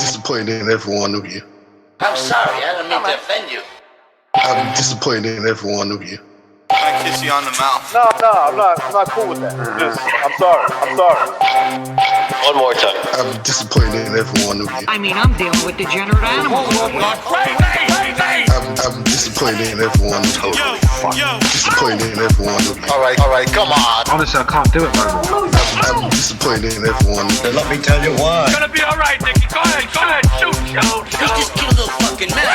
disappointed in every one of you. I'm sorry, I don't mean to offend you. I'm disappointed in every one of you. I kiss you on the mouth. No, I'm not cool with that. I'm sorry. One more time. I'm disappointed in every one of you. I mean, I'm dealing with degenerate animals. I'm disappointed in every one of you. Disappointed in every one of you. All right, come on. Honestly, I can't do it, man. I'm disappointed in every one of you. Let me tell you why. It's gonna be all right, Nicky. Go ahead, shoot. You just killed a fucking man.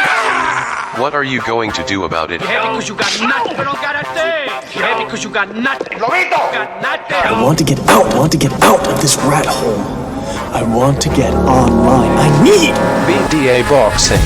What are you going to do about it? Yeah, because you got nothing. You don't got a thing. Yeah, because you got nothing. You got nothing. I want to get out. I want to get out of this rat hole. I want to get online. I need BDA boxing.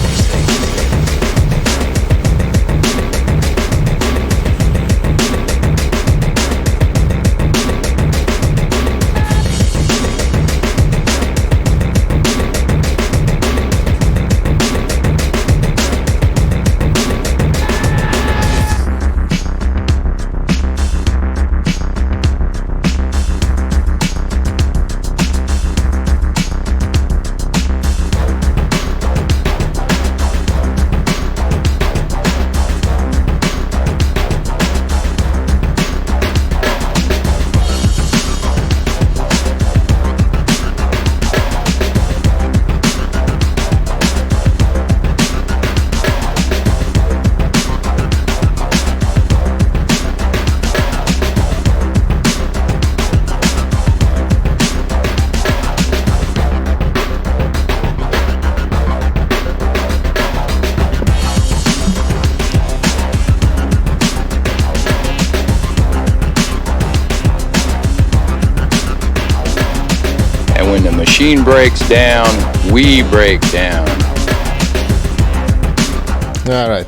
When the machine breaks down, we break down. Alright.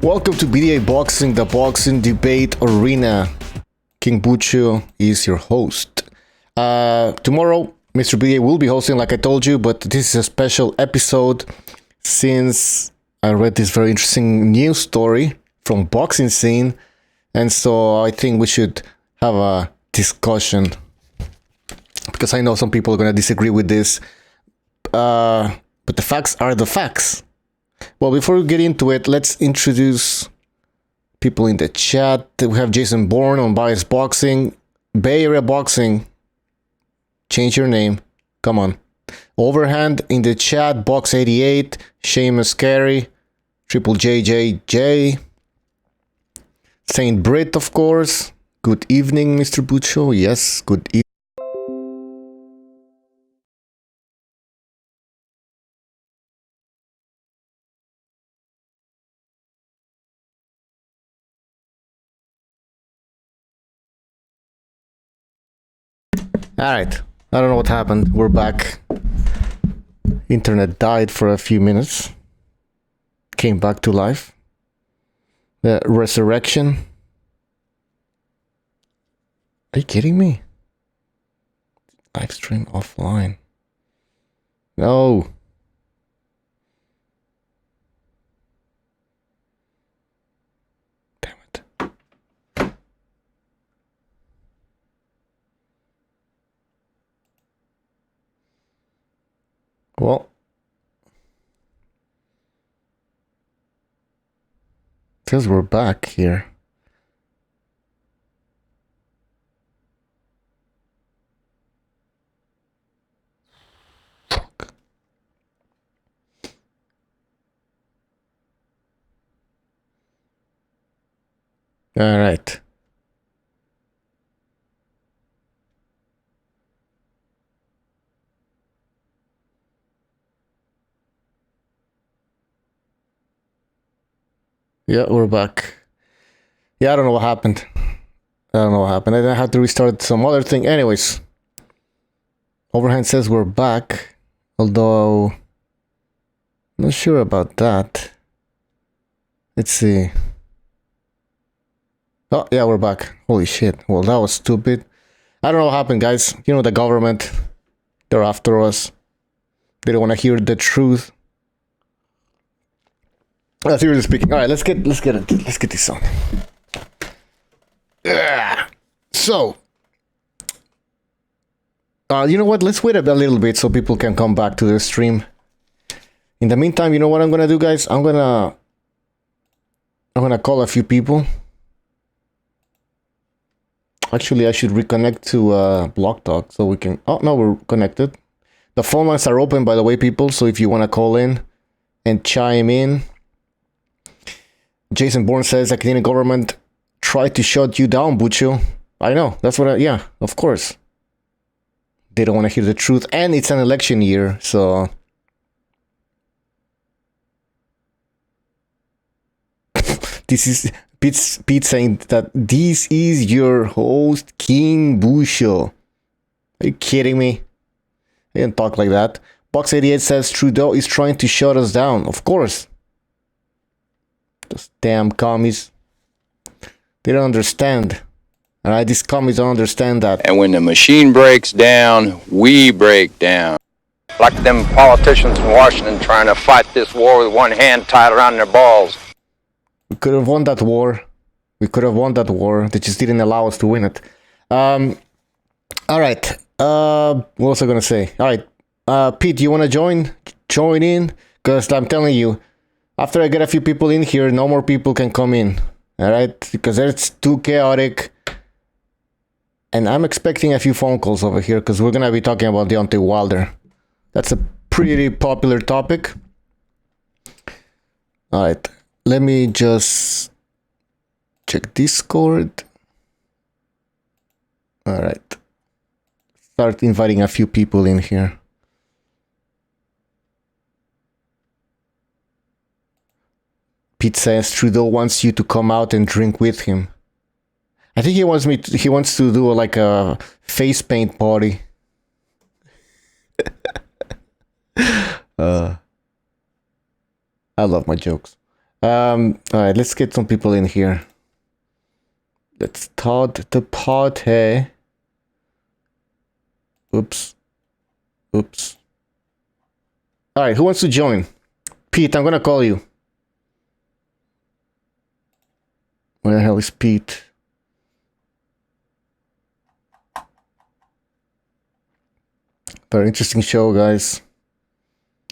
Welcome to BDA Boxing, the boxing debate arena. King Bucho is your host. Tomorrow, Mr. BDA will be hosting, like I told you, but this is a special episode since I read this very interesting news story from boxing scene, and so I think we should have a discussion. Because I know some people are going to disagree with this. But the facts are the facts. Well, before we get into it, let's introduce people in the chat. We have Jason Bourne on Bias Boxing. Bay Area Boxing. Change your name. Come on. Overhand in the chat. Box88. Seamus Carey. Triple JJJ. Saint Brit, of course. Good evening, Mr. Bucho. Yes, good evening. Alright, I don't know what happened. We're back. Internet died for a few minutes. Came back to life. The resurrection. Are you kidding me? Live stream offline. No. Damn it. Well, because we're back here. Fuck. All right. Yeah, we're back. Yeah, I don't know what happened. I had to restart some other thing. Anyways, Overhand says we're back. Although, I'm not sure about that. Let's see. Oh, yeah, we're back. Holy shit. Well, that was stupid. I don't know what happened, guys. You know, the government, they're after us. They don't want to hear the truth. Seriously speaking. All right, let's get this on. Yeah. So, you know what? Let's wait a little bit so people can come back to the stream. In the meantime, you know what I'm gonna do, guys? I'm gonna call a few people. Actually, I should reconnect to Block Talk so we can... Oh, no, we're connected. The phone lines are open, by the way, people. So if you want to call in and chime in. Jason Bourne says, the Canadian government tried to shut you down, Bucho. I know. That's what yeah, of course. They don't want to hear the truth. And it's an election year, so... This is... Pete saying that this is your host, King Bucho. Are you kidding me? They didn't talk like that. Box88 says Trudeau is trying to shut us down. Of course. Those damn commies. They don't understand. Alright, these commies don't understand that. And when the machine breaks down, we break down. Like them politicians in Washington trying to fight this war with one hand tied around their balls. We could have won that war. We could have won that war. They just didn't allow us to win it. Alright. What was I gonna say? Alright. Pete, you wanna join? Join in? Because I'm telling you, after I get a few people in here, no more people can come in. Alright? Because it's too chaotic. And I'm expecting a few phone calls over here because we're gonna be talking about Deontay Wilder. That's a pretty popular topic. Alright. Let me just check Discord. Alright. Start inviting a few people in here. Pete says Trudeau wants you to come out and drink with him. I think he wants to do like a face paint party. I love my jokes. Alright, let's get some people in here. Let's start the party. Oops. Alright, who wants to join? Pete, I'm gonna call you. Where the hell is Pete? Very interesting show, guys.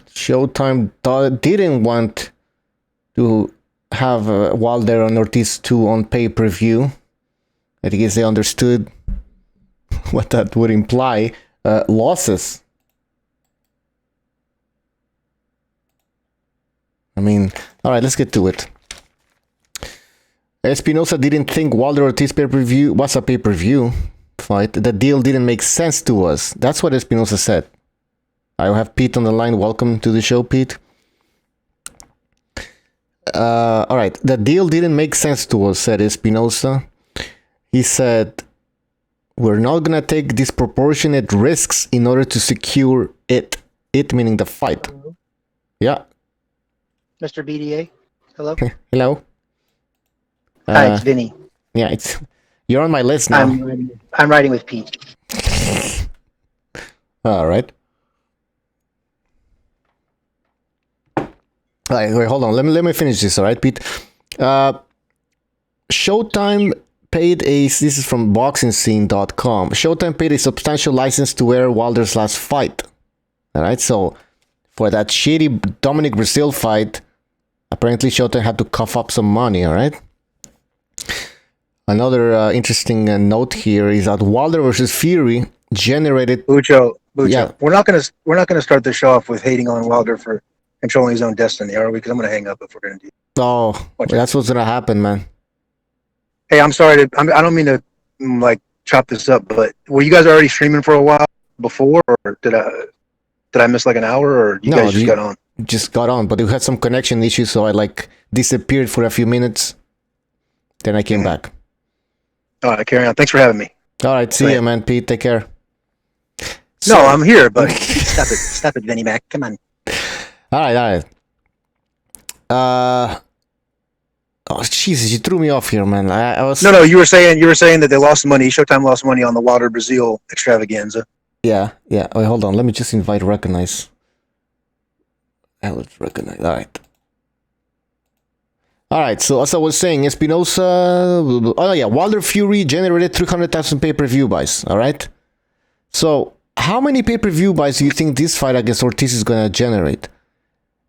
Showtime didn't want to have Wilder and Ortiz 2 on pay-per-view. I guess they understood what that would imply. Losses. I mean, alright, let's get to it. Espinosa didn't think Wilder-Ortiz pay-per-view was a pay-per-view fight. The deal didn't make sense to us. That's what Espinosa said. I have Pete on the line. Welcome to the show, Pete. Alright, the deal didn't make sense to us, said Espinosa. He said, we're not gonna take disproportionate risks in order to secure it. It meaning the fight. Hello. Yeah. Mr. BDA, hello. Hello. Hi, it's Vinny. Yeah, you're on my list now. I'm riding with Pete. All right. All right, wait, hold on. Let me finish this. All right, Pete. Showtime paid this is from boxingscene.com. Showtime paid a substantial license to air Wilder's last fight. All right, so for that shitty Dominic Brazil fight, apparently Showtime had to cough up some money. All right. Another interesting note here is that Wilder versus Fury generated. Bucho, yeah. We're not gonna start the show off with hating on Wilder for controlling his own destiny, are we? Because I'm gonna hang up if we're gonna do. Oh, that's what's gonna happen, man. Hey, I'm sorry I don't mean to like chop this up, but were you guys already streaming for a while before, or did I miss like an hour, or you guys just got on? Just got on, but we had some connection issues, so I like disappeared for a few minutes. Then I came back. All right, carry on. Thanks for having me. All right, see you, man. Pete, take care. So, no, I'm here, but stop it, Vinny Mac. Come on. All right. Oh, Jesus, you threw me off here, man. I was. No. You were saying that they lost money. Showtime lost money on the Wilder Brazil extravaganza. Yeah. Wait, hold on. Let me just invite recognize. Let's recognize. All right. So as I was saying, Espinosa. Oh yeah, Wilder Fury generated 300,000 pay-per-view buys. All right. So how many pay-per-view buys do you think this fight against Ortiz is gonna generate?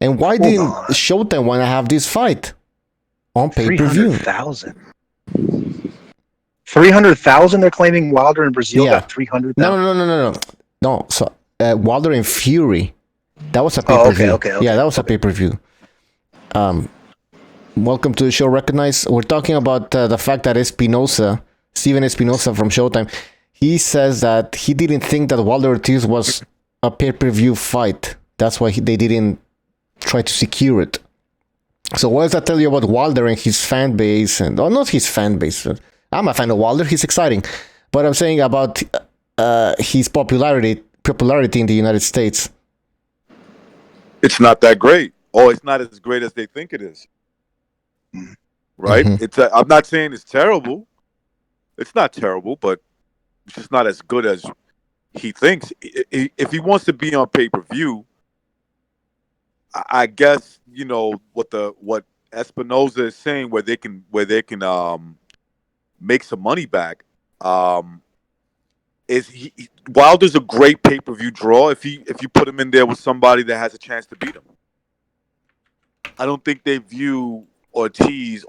And why didn't Showtime want to have this fight on pay-per-view? 300,000 they're claiming Wilder in Brazil got 300,000. No. So Wilder and Fury, that was a pay-per-view. Okay. Yeah, that was a pay-per-view. Welcome to the show, Recognize. We're talking about the fact that Steven Espinosa from Showtime, he says that he didn't think that Wilder-Ortiz was a pay-per-view fight. That's why they didn't try to secure it. So what does that tell you about Wilder and his fan base? And not his fan base. I'm a fan of Wilder. He's exciting. But I'm saying about his popularity in the United States. It's not that great. Or it's not as great as they think it is. Right? Mm-hmm. I'm not saying it's terrible. It's not terrible, but it's just not as good as he thinks. If he wants to be on pay-per-view, I guess, you know, what Espinosa is saying, where they can make some money back, is Wilder's a great pay-per-view draw if you put him in there with somebody that has a chance to beat him. I don't think they view Ortiz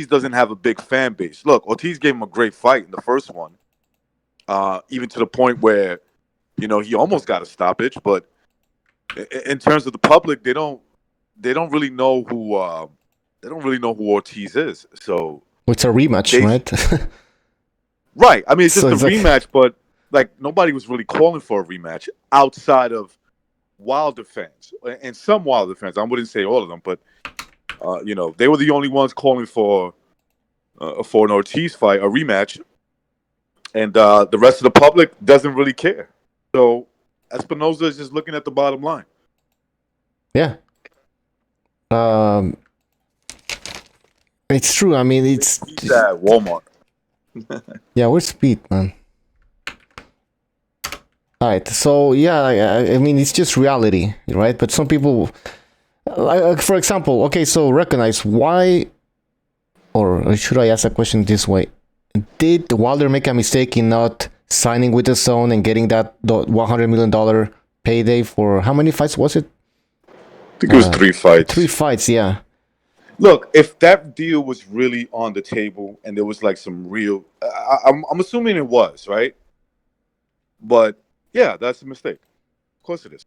doesn't have a big fan base. Look, Ortiz gave him a great fight in the first one, even to the point where, you know, he almost got a stoppage. But in terms of the public, they don't really know who Ortiz is. So it's a rematch, right? Right. I mean, it's just a rematch, but like nobody was really calling for a rematch outside of Wilder fans and some Wilder fans. I wouldn't say all of them, but you know, they were the only ones calling for an Ortiz fight, a rematch, and the rest of the public doesn't really care. So Espinosa is just looking at the bottom line. Yeah. It's true. I mean, it's at Walmart. Yeah, where's Pete, man? All right, so yeah, I mean, it's just reality, right? But some people, for example, okay, so Recognize why, or should I ask a question this way? Did Wilder make a mistake in not signing with the Zone and getting that $100 million payday for how many fights was it? I think it was 3 fights. 3 fights, yeah. Look, if that deal was really on the table and there was like some real, I'm assuming it was, right? But yeah, that's a mistake. Of course it is.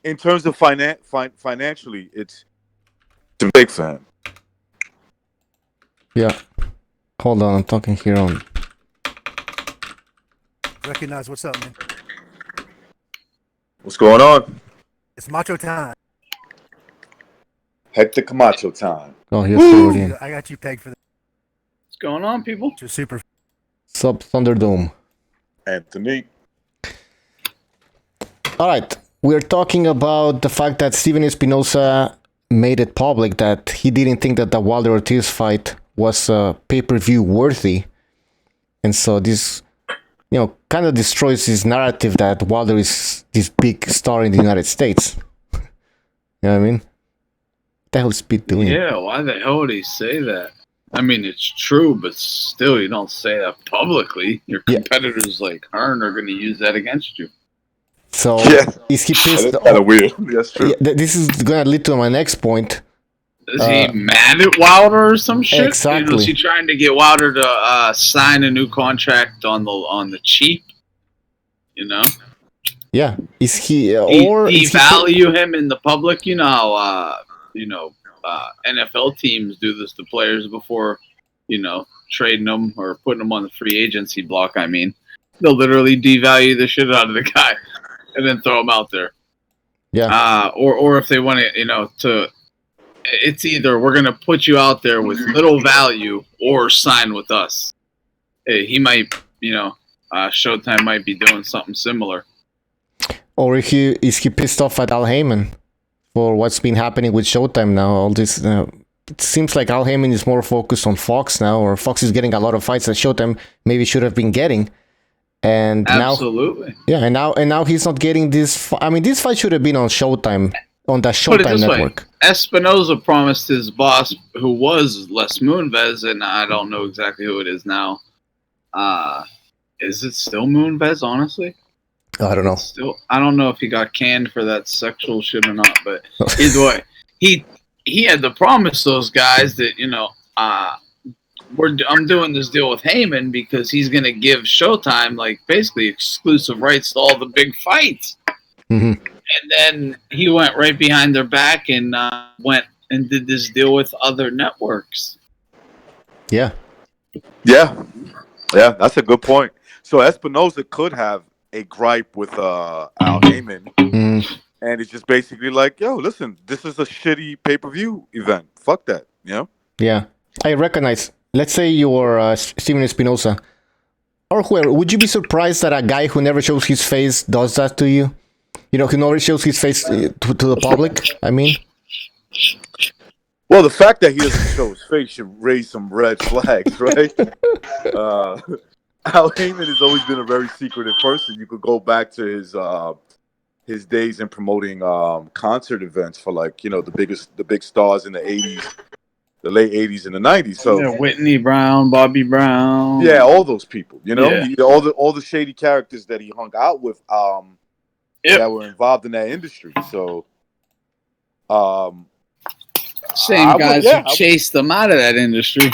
In terms of financially, it's a big fan. Yeah. Hold on, I'm talking here on. Recognize what's up, man. What's going on? It's macho time. Hector Camacho time. Oh, here's Floridian. I got you pegged for that. What's going on, people? You're super. Sub Thunderdome. Anthony. All right. We're talking about the fact that Steven Espinosa made it public that he didn't think that the Wilder-Ortiz fight was pay-per-view worthy. And so this, you know, kind of destroys his narrative that Wilder is this big star in the United States. You know what I mean? What the hell is Pete doing? Yeah, why the hell would he say that? I mean, it's true, but still, you don't say that publicly. Your competitors like Hearn are going to use that against you. So, is he pissed? That's kind of weird. That's true. Yeah, this is going to lead to my next point. Is he mad at Wilder or some shit? Exactly. You know, is he trying to get Wilder to sign a new contract on the cheap? You know? Yeah. Is he devalue him in the public? You know how NFL teams do this to players before, you know, trading them or putting them on the free agency block. I mean, they'll literally devalue the shit out of the guy and then throw him out there. Yeah. Or if they want to, you know, it's either we're going to put you out there with little value or sign with us. Hey, he might, you know, Showtime might be doing something similar. Or is he pissed off at Al Heyman for what's been happening with Showtime now? All this, it seems like Al Heyman is more focused on Fox now, or Fox is getting a lot of fights that Showtime maybe should have been getting. And absolutely. And now he's not getting this. I mean, this fight should have been on Showtime, on the Showtime network. Espinosa promised his boss, who was Les Moonves, and I don't know exactly who it is now. Is it still Moonves, honestly? I don't know. Still, I don't know if he got canned for that sexual shit or not, but either way, he had to promise those guys that I'm doing this deal with Heyman because he's gonna give Showtime like basically exclusive rights to all the big fights. Mm-hmm. And then he went right behind their back and went and did this deal with other networks. Yeah. Yeah, that's a good point. So Espinosa could have a gripe with Al Heyman, and it's just basically like, yo, listen, this is a shitty pay-per-view event. Fuck that, you know? Yeah, I recognize. Let's say you're Steven Espinosa, or whoever. Would you be surprised that a guy who never shows his face does that to you? You know, who never shows his face to the public? I mean... Well, the fact that he doesn't show his face should raise some red flags, right? Al Heyman has always been a very secretive person. You could go back to his days in promoting concert events for, like, you know, the big stars in the 80s, the late 80s and the 90s. So yeah, Whitney Brown, Bobby Brown. Yeah, all those people, you know? Yeah. All the shady characters that he hung out with that were involved in that industry. So same guys who chased them out of that industry.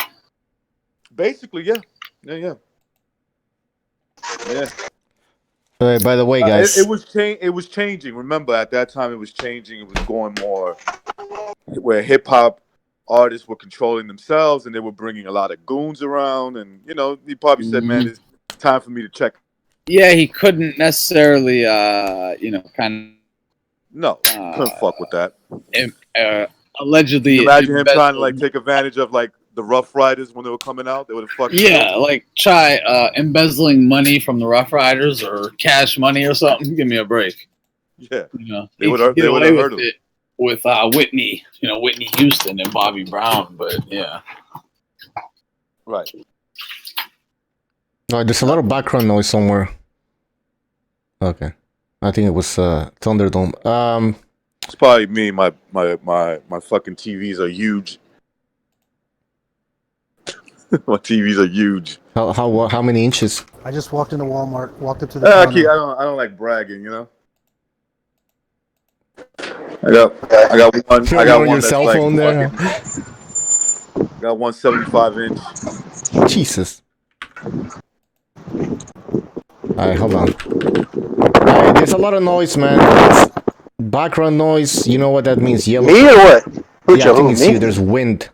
Basically, yeah. By the way, guys, it was changing. Remember, at that time, it was changing. It was going more where hip hop artists were controlling themselves, and they were bringing a lot of goons around. And you know, he probably said, "Man, it's time for me to check." Yeah, he couldn't necessarily, couldn't fuck with that. Allegedly, imagine him trying to like take advantage of like the Rough Riders when they were coming out. They would have fucked. Yeah, like try embezzling money from the Rough Riders or cash money or something. Give me a break. Yeah, you know, they would have heard of it with Whitney, Whitney Houston and Bobby Brown. But yeah, right. No, there's a lot of background noise somewhere. Okay, I think it was Thunderdome. It's probably me. My fucking TVs are huge. My TVs are huge. How many inches? I just walked into Walmart, walked up to the I don't like bragging, you know. I got one. I got one your that's cell like phone there. I got 175 inch. Jesus. Alright, hold on. Alright, there's a lot of noise, man. It's background noise. You know what that means? Yellow. Me or what? Yeah, I think it's you. There's wind.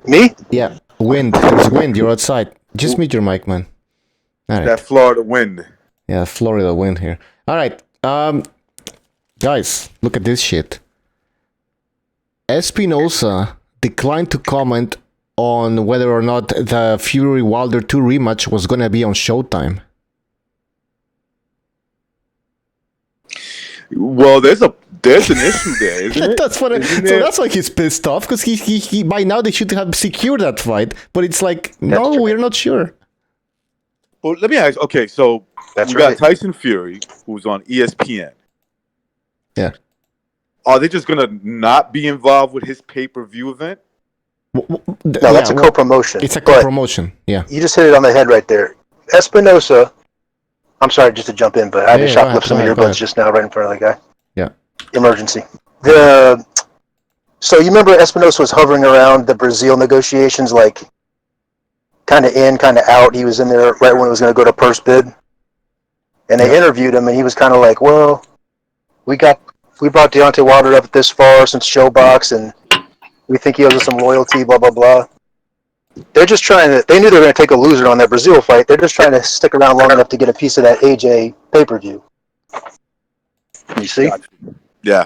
Me? Yeah, wind. There's wind. You're outside. Just mute your mic, man. All right. That Florida wind. Yeah, Florida wind here. All right, guys, look at this shit. Espinosa declined to comment on whether or not the Fury Wilder 2 rematch was gonna be on Showtime. Well, there's an issue there, isn't it? That's what. That's why he's pissed off, because he by now they should have secured that fight, but it's like, no, we're not sure. Well, let me ask. Okay, so you got Tyson Fury, who's on ESPN. Yeah. Are they just gonna not be involved with his pay-per-view event? No, that's a co-promotion. It's a co-promotion. Yeah. You just hit it on the head right there. Espinosa. I'm sorry, just to jump in, but I had to shoplift some earbuds just now, right in front of the guy. Yeah. Emergency. So you remember Espinosa was hovering around the Brazil negotiations, like kind of in, kind of out. He was in there right when it was going to go to purse bid, and they interviewed him, and he was kind of like, "Well, we brought Deontay Wilder up this far since Showbox, and we think he owes us some loyalty." Blah blah blah. They're just trying to. They knew they were going to take a loser on that Brazil fight. They're just trying to stick around long enough to get a piece of that AJ pay-per-view. You see? Yeah.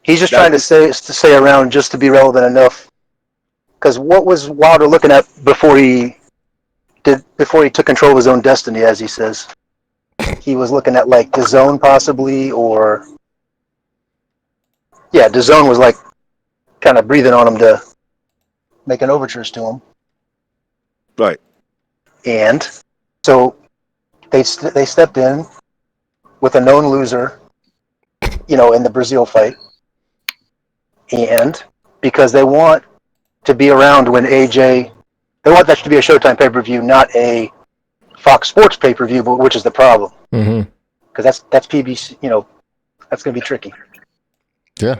He's just trying to stay around just to be relevant enough. Because what was Wilder looking at before he took control of his own destiny, as he says? He was looking at like DAZN possibly, or DAZN was like kind of breathing on him to making overtures to him. Right. And so they stepped in with a known loser, in the Brazil fight. And because they want to be around when AJ, they want that to be a Showtime pay-per-view, not a Fox Sports pay-per-view, which is the problem. Mm-hmm. Because that's PBC, that's going to be tricky. Yeah.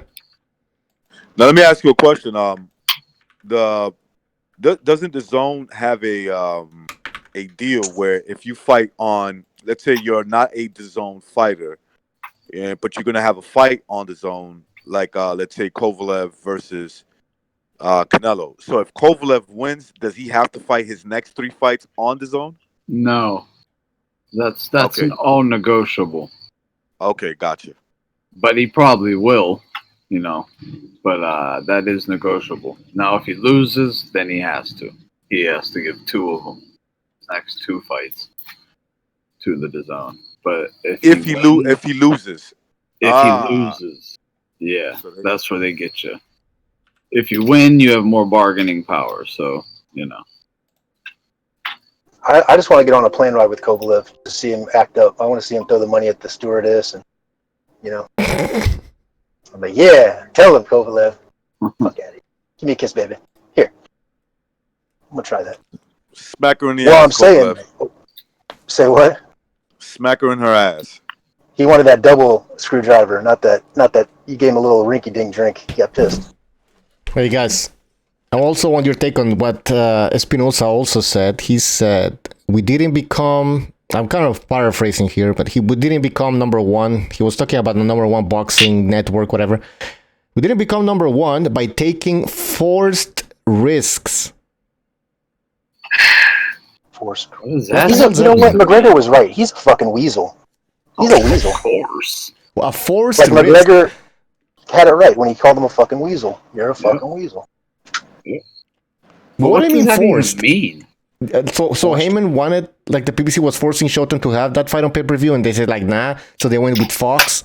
Now let me ask you a question. Doesn't the Zone have a deal where if you fight on, let's say you're not a DAZN fighter, but you're gonna have a fight on the Zone, like let's say Kovalev versus Canelo. So if Kovalev wins, does he have to fight his next 3 fights on the Zone? No, that's Okay. all negotiable. Okay, gotcha. But he probably will, But that is negotiable. Now, if he loses, then he has to. He has to give 2 of them, next 2 fights, to the DAZN. But if he loses, yeah, that's where they get you. If you win, you have more bargaining power. So I just want to get on a plane ride with Kovalev to see him act up. I want to see him throw the money at the stewardess, and I'm like, yeah, tell him, Kovalev. Fuck at it. Give me a kiss, baby. Here, I'm gonna try that. Smack her in the ass. Well, I'm saying, Kovalev. say what? Smack her in her ass. He wanted that double screwdriver, not that. You gave him a little rinky-dink drink. He got pissed. Hey guys, I also want your take on what Espinosa also said. He said we didn't become. I'm kind of paraphrasing here, but we didn't become number 1. He was talking about the number 1 boxing network, whatever. We didn't become number 1 by taking forced risks. Forced. What is that? You know what? McGregor was right. He's a fucking weasel. He's a weasel. Of course. Well, a forced like risk. McGregor had it right when he called him a fucking weasel. You're a fucking weasel. What do you mean forced? Mean? So Heyman wanted, like, the PPC was forcing Showtime to have that fight on pay-per-view, and they said, like, nah. So they went with Fox.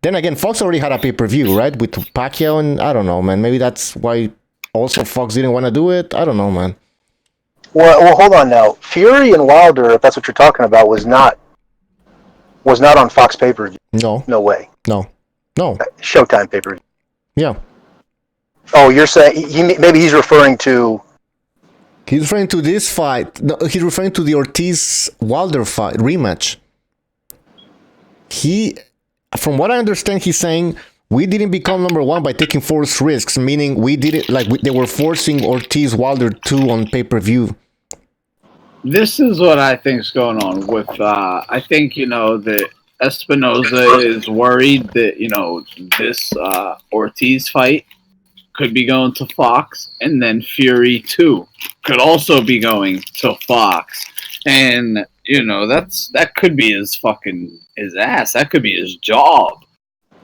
Then again, Fox already had a pay-per-view, right? With Pacquiao, and I don't know, man. Maybe that's why also Fox didn't want to do it. I don't know, man. Well, hold on now. Fury and Wilder, if that's what you're talking about, was not on Fox pay-per-view. No. No way. No. Showtime pay-per-view. Yeah. Oh, you're saying maybe he's referring to. He's referring to this fight. No, he's referring to the Ortiz-Wilder fight rematch. From what I understand, he's saying we didn't become number 1 by taking forced risks, meaning we did it like they were forcing Ortiz-Wilder 2 on pay-per-view. This is what I think is going on with. I think that Espinosa is worried that this Ortiz fight could be going to Fox, and then Fury 2 could also be going to Fox, and that could be his ass. That could be his job.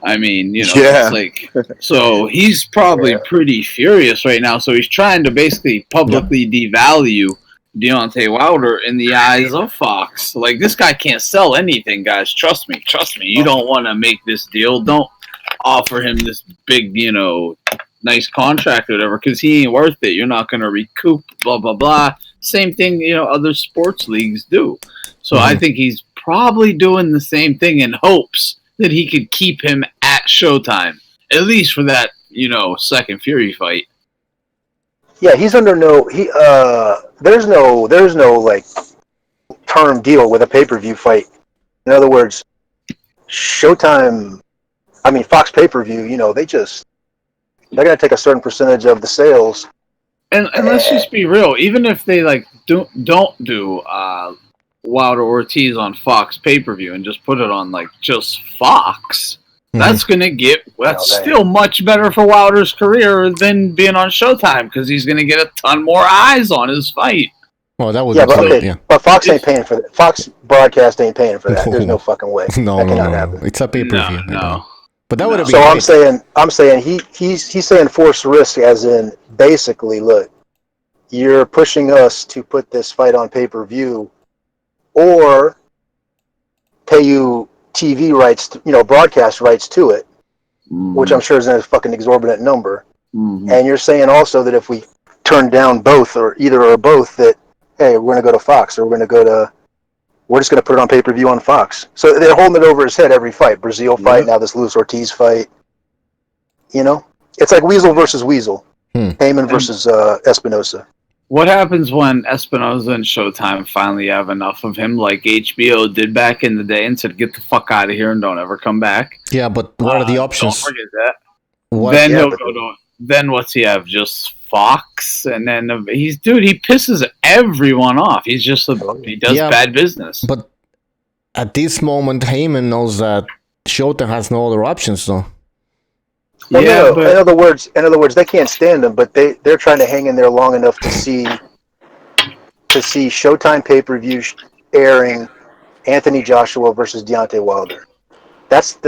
I mean, it's like, so he's probably pretty furious right now. So he's trying to basically publicly devalue Deontay Wilder in the eyes of Fox. Like, this guy can't sell anything, guys. Trust me. You don't want to make this deal. Don't offer him this big, nice contract or whatever, because he ain't worth it. You're not going to recoup, blah, blah, blah. Same thing, other sports leagues do. So I think he's probably doing the same thing in hopes that he could keep him at Showtime, at least for that, second Fury fight. Yeah, he's under there's no like term deal with a pay-per-view fight. In other words, Showtime, Fox pay-per-view, they're going to take a certain percentage of the sales. And let's just be real. Even if they don't do Wilder-Ortiz on Fox pay-per-view and just put it on just Fox, that's going to that's still much better for Wilder's career than being on Showtime, because he's going to get a ton more eyes on his fight. Well, that would but Fox ain't paying for that. Fox broadcast ain't paying for that. There's no fucking way. No. It's a pay-per-view. No. But that would have been. So I'm saying he's saying forced risk, as in basically, look, you're pushing us to put this fight on pay-per-view, or pay you TV rights, broadcast rights to it, which I'm sure is a fucking exorbitant number. And you're saying also that if we turn down both, or either or both, that hey, we're going to go to Fox, or we're just going to put it on pay-per-view on Fox. So they're holding it over his head every fight. Brazil fight, now this Luis Ortiz fight. It's like Weasel versus Weasel. Heyman versus Espinosa. What happens when Espinosa and Showtime finally have enough of him, like HBO did back in the day, and said, "Get the fuck out of here and don't ever come back"? Yeah, but what are the options? Don't forget that. What? Then he'll go to. Then what's he have? Just Fox, and then he pisses everyone off. He does bad business. But at this moment, Heyman knows that Showtime has no other options, though. Well, no. In other words, they can't stand him, but they're trying to hang in there long enough to see Showtime pay-per-view airing Anthony Joshua versus Deontay Wilder. That's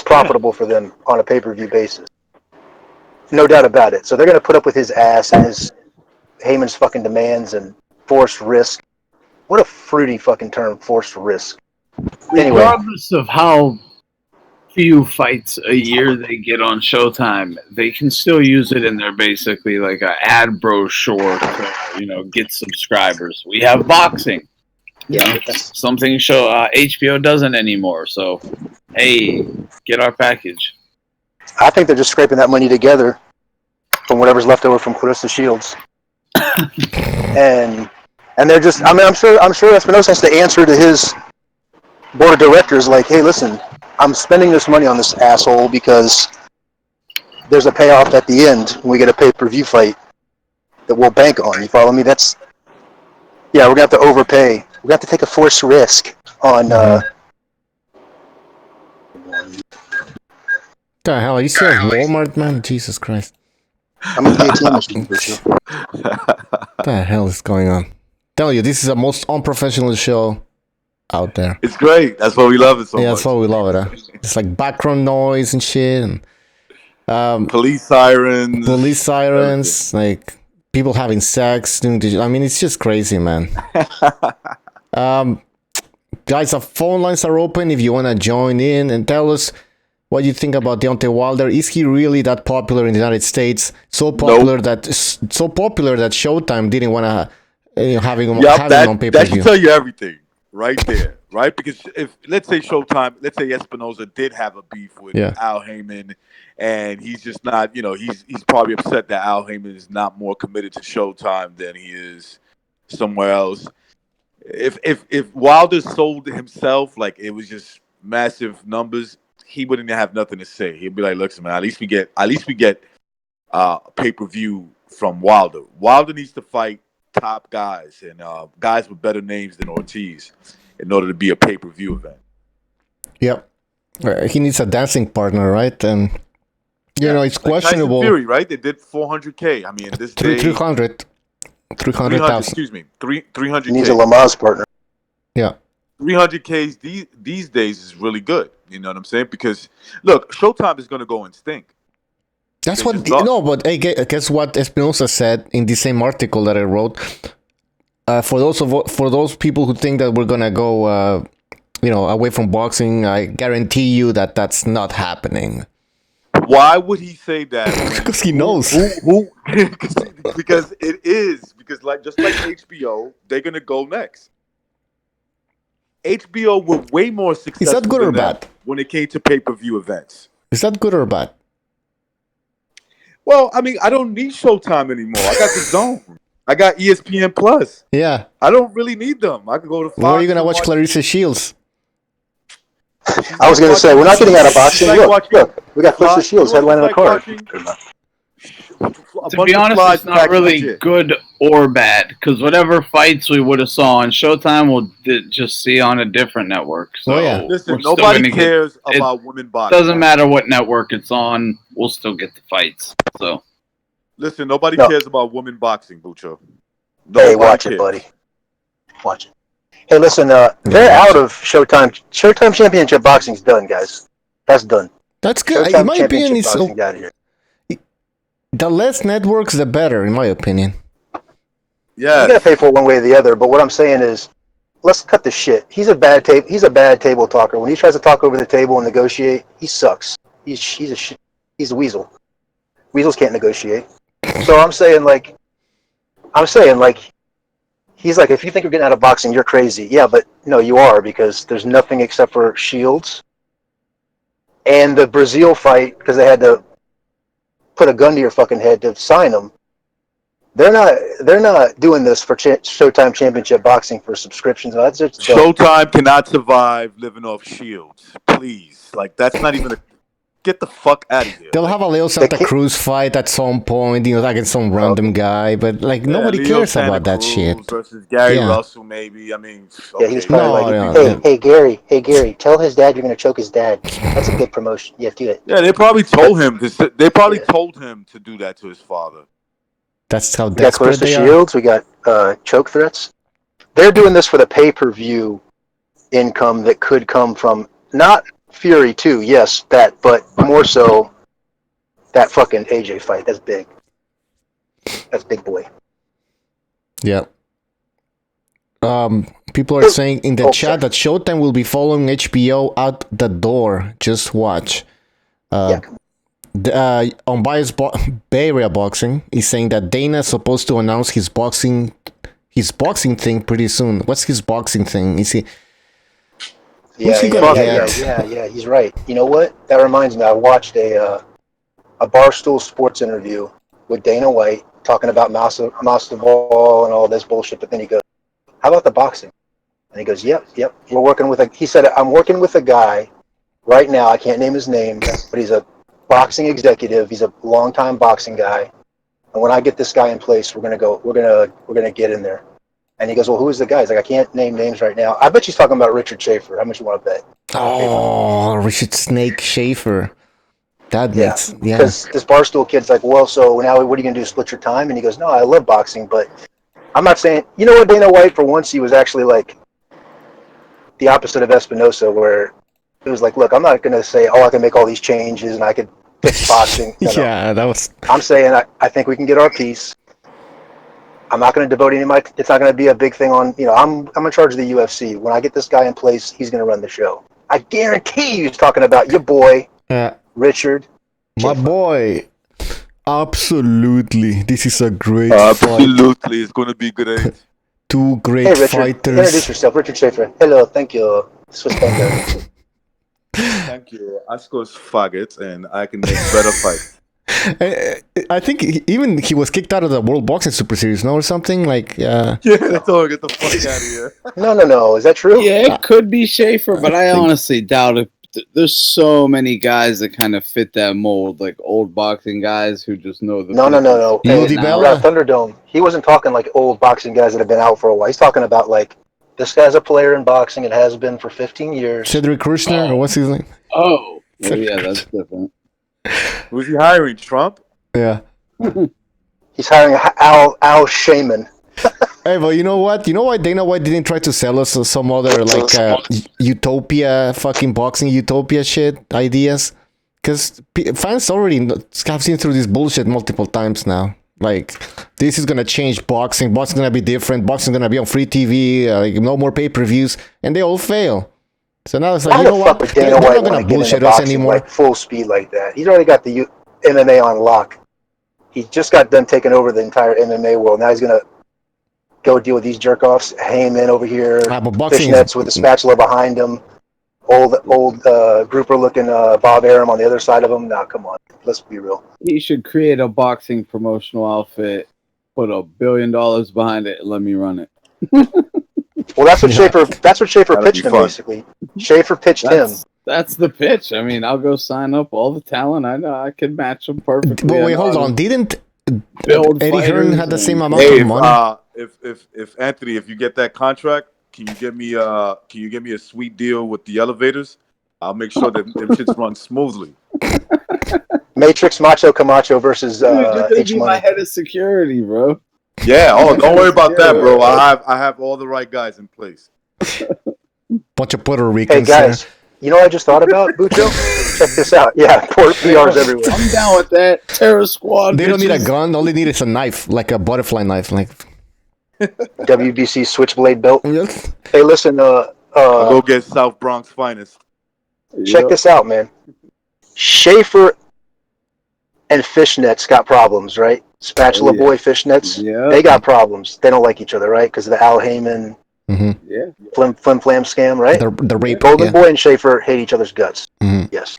profitable for them on a pay-per-view basis. No doubt about it. So they're going to put up with his ass and his Heyman's fucking demands and forced risk. What a fruity fucking term, forced risk. Anyway. Regardless of how few fights a year they get on Showtime, they can still use it in their basically like a ad brochure to, get subscribers. We have boxing. Something HBO doesn't anymore. So, hey, get our package. I think they're just scraping that money together from whatever's left over from Clarissa Shields. and they're just, I'm sure Espinosa has to answer to his board of directors like, hey, listen, I'm spending this money on this asshole because there's a payoff at the end when we get a pay-per-view fight that we'll bank on. You follow me? We're going to have to overpay. We're going to have to take a forced risk on... The hell? Are you still at Walmart, man? Jesus Christ. I'm at the ATM machine for sure. What the hell is going on? Tell you, this is the most unprofessional show out there. It's great. That's why we love it so much. Yeah, that's why we love it. Huh? It's like background noise and shit. And, police sirens. Like people having sex. It's just crazy, man. Guys, our phone lines are open if you want to join in and tell us what you think about Deontay Wilder. Is he really that popular in the United States? So popular that Showtime didn't want to have him on pay-per-view. That should tell you everything right there, right? Because if let's say Espinosa did have a beef with Al Heyman, and he's just not, he's probably upset that Al Heyman is not more committed to Showtime than he is somewhere else. If Wilder sold himself like it was just massive numbers, he wouldn't have nothing to say. He'd be like, "Listen, man, at least we get pay-per-view from Wilder. Wilder needs to fight top guys and guys with better names than Ortiz in order to be a pay-per-view event." Yep, he needs a dancing partner, right? And it's questionable. Tyson Fury, right? They did $400K. I mean, this day 300,000. Excuse me, 300K. He needs a Lamaze partner. Yeah. 300Ks these days is really good. You know what I'm saying? Because look, Showtime is going to go and stink. That's what. But hey, guess what Espinosa said in the same article that I wrote. For those people who think that we're gonna go, away from boxing, I guarantee you that that's not happening. Why would he say that? Because he knows. Because it is. Because just like HBO, they're gonna go next. HBO were way more successful. Is that good or bad? When it came to pay-per-view events. Is that good or bad? Well, I mean, I don't need Showtime anymore. I got the Zone. I got ESPN Plus. Yeah. I don't really need them. I can go to Fox. Where are you gonna watch Clarissa Shields? I was gonna say we're not getting out of boxing. Look, we got Clarissa Shields headlining the card. To be honest, it's not really good or bad because whatever fights we would have saw on Showtime, we'll just see on a different network. So listen, nobody cares about women boxing. Doesn't matter what network it's on, we'll still get the fights. So, listen, nobody cares about women boxing, Bucho. Hey, watch it, buddy. Watch it. Hey, listen, they're out of Showtime. Showtime Championship Boxing's done, guys. That's done. That's good. Showtime In my opinion, it's out of here. The less networks, the better, in my opinion. Yeah, you gotta pay for it one way or the other. But what I'm saying is, let's cut the shit. He's a bad table talker. When he tries to talk over the table and negotiate, he sucks. He's a weasel. Weasels can't negotiate. So I'm saying he's like, if you think you're getting out of boxing, you're crazy. Yeah, but no, you are, because there's nothing except for Shields and the Brazil fight, because they had to put a gun to your fucking head to sign him. They're not doing this for Showtime Championship Boxing for subscriptions. That's just Showtime cannot survive living off Shields. Please, like that's not even a. Get the fuck out of here. They'll have a Leo Santa Cruz fight at some point, against some random guy, but nobody Leo cares Santa about that Cruz shit. versus Gary Russell, maybe. I mean, okay. Yeah, he's probably hey Gary, tell his dad you're gonna choke his dad. That's a good promotion. Yeah, do it. Yeah, they probably told him to. They probably told him to do that to his father. That's how we got Clarissa Shields. We got choke threats. They're doing this for the pay-per-view income that could come from not Fury 2, yes, that, but more so that fucking AJ fight. That's big. That's big boy. Yeah. People are saying in the chat that Showtime will be following HBO out the door. Just watch. Unbiased Bay Area Boxing is saying that Dana is supposed to announce his boxing thing pretty soon. What's his boxing thing? Is he? Yeah, he's right. You know what? That reminds me. I watched a Barstool Sports interview with Dana White talking about Masvidal and all this bullshit. But then he goes, "How about the boxing?" And he goes, "Yep. We're working with He said, "I'm working with a guy right now. I can't name his name, but he's a boxing executive. He's a longtime boxing guy. And when I get this guy in place, we're gonna get in there." And he goes, "Well, who is the guy?" He's like, "I can't name names right now." I bet she's talking about Richard Schaefer. How much you want to bet? Oh, Richard Snake Schaefer. Because this Barstool kid's like, "Well, so now what are you gonna do? Split your time?" And he goes, "No, I love boxing, but I'm not saying." You know what, Dana White, for once, he was actually like the opposite of Espinosa, where it was like, "Look, I'm not gonna say, I can make all these changes and I could fix boxing." No. That was. I'm saying I think we can get our piece. I'm not going to devote any of my. It's not going to be a big thing on. I'm in charge of the UFC. When I get this guy in place, he's going to run the show. I guarantee you, he's talking about your boy, Richard. My boy. Absolutely, this is a great. Absolutely, it's going to be great. Two great Richard, fighters. Introduce yourself, Richard Schaefer. Hello, thank you, Swiss Banker. Thank you. I score faggots, and I can make better fights. I think he was kicked out of the World Boxing Super Series, or something like. Yeah, they told him get the fuck out of here. No. Is that true? Yeah, it could be Schaefer, but I honestly doubt it. There's so many guys that kind of fit that mold, like old boxing guys who just know the. No. Hey, Thunderdome. He wasn't talking like old boxing guys that have been out for a while. He's talking about like this guy's a player in boxing and has been for 15 years. Cedric Kushner, or what's his name? Oh, well, yeah, that's different. Who's he hiring? Trump? Yeah. He's hiring Al Shaman. Hey, but you know what? You know why Dana White didn't try to sell us some other like utopia, fucking boxing utopia shit ideas? Because fans already have seen through this bullshit multiple times now. Like, this is gonna change boxing. Boxing's gonna be different. Boxing's gonna be on free TV. Like, no more pay-per-views, and they all fail. So now it's like, you know what? They're not gonna bullshit us anymore. Like full speed like that. He's already got the MMA on lock. He just got done taking over the entire MMA world. Now he's gonna go deal with these jerk-offs. Heyman over here, fishnets with a spatula behind him. Old grouper-looking Bob Arum on the other side of him. Nah, come on. Let's be real. He should create a boxing promotional outfit, put $1 billion behind it, and let me run it. Well, that's what Schaefer pitched him, basically. Schaefer pitched him. That's the pitch. I mean, I'll go sign up all the talent. I know I can match them perfectly. But wait, hold on. Didn't Eddie Hearn had the same amount of money? If Anthony, if you get that contract, can you get me a sweet deal with the elevators? I'll make sure that them shits run smoothly. Matrix Macho Camacho versus H Money. My head of security, bro. Yeah. Oh, don't worry about that, bro. I have all the right guys in place. Bunch of Puerto Ricans. Hey guys, you know what I just thought about, Bucho? Check this out. Yeah, PRs everywhere. I'm down with that. Terror Squad. They don't need a gun. All they need is a knife, like a butterfly knife, like WBC switchblade belt. Yes. Hey, listen. I'll go get South Bronx finest. Check this out, man. Schaefer and fishnets got problems, right? Spatula boy fishnets. Yeah. They got problems. They don't like each other, right? Because of the Al Heyman flim flam scam, right? The rape. Golden Boy and Schaefer hate each other's guts. Mm-hmm. Yes.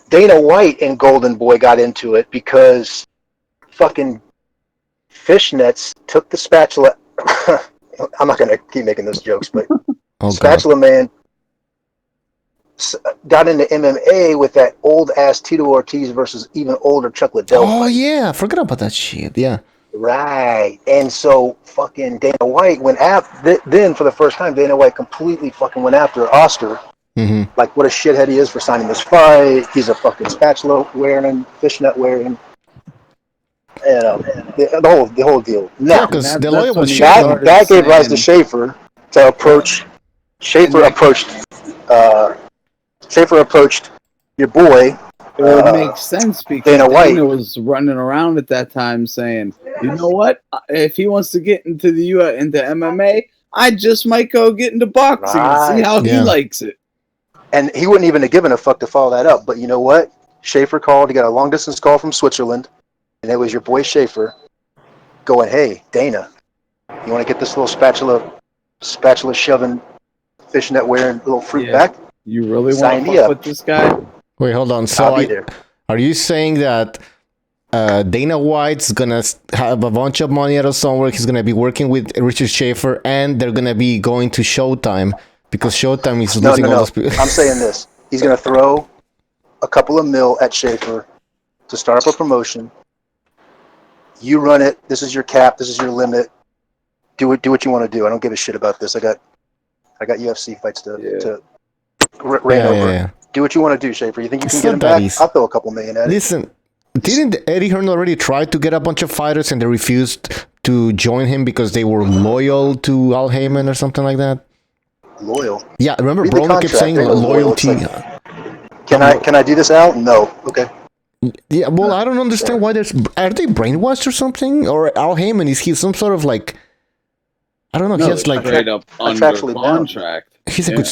Dana White and Golden Boy got into it because fucking Fishnets took the spatula. I'm not gonna keep making those jokes, but Spatula Man got into MMA with that old ass Tito Ortiz versus even older Chuck Liddell. Oh yeah, I forgot about that shit. Yeah. Right, and so fucking Dana White went after. Then for the first time, Dana White completely fucking went after Oscar. Mm-hmm. Like what a shithead he is for signing this fight. He's a fucking spatula wearing, fishnet wearing. The whole deal. Now, because the lawyer was that gave rise to Schaefer to approach. Schaefer approached your boy. It would make sense because Dana was running around at that time saying, "You know what? If he wants to get into into MMA, I just might go get into boxing and see how he likes it." And he wouldn't even have given a fuck to follow that up. But you know what? Schaefer called. He got a long distance call from Switzerland. And it was your boy Schaefer going, "Hey, Dana, you want to get this little spatula shoving, fishnet wearing little fruit back? You really want to fuck with this guy?" Wait, hold on. So are you saying that Dana White's gonna have a bunch of money out of somewhere? He's gonna be working with Richard Schaefer, and they're gonna be going to Showtime because Showtime is losing all those people. I'm saying this: he's gonna throw a couple of mil at Schaefer to start up a promotion. You run it. This is your cap. This is your limit. Do what you want to do. I don't give a shit about this. I got UFC fights to reign over. Yeah. Do what you want to do, Schaefer. You think you can get him back? I'll throw a couple million at it. Listen, didn't Eddie Hearn already try to get a bunch of fighters and they refused to join him because they were loyal to Al Heyman or something like that? Loyal? Yeah, remember Broly kept saying loyalty. Like, can I do this, Al? No. Okay. Yeah, well, I don't understand why are they brainwashed or something? Or Al Heyman, is he some sort of like, I don't know, he has like straight up under contract. He's a good,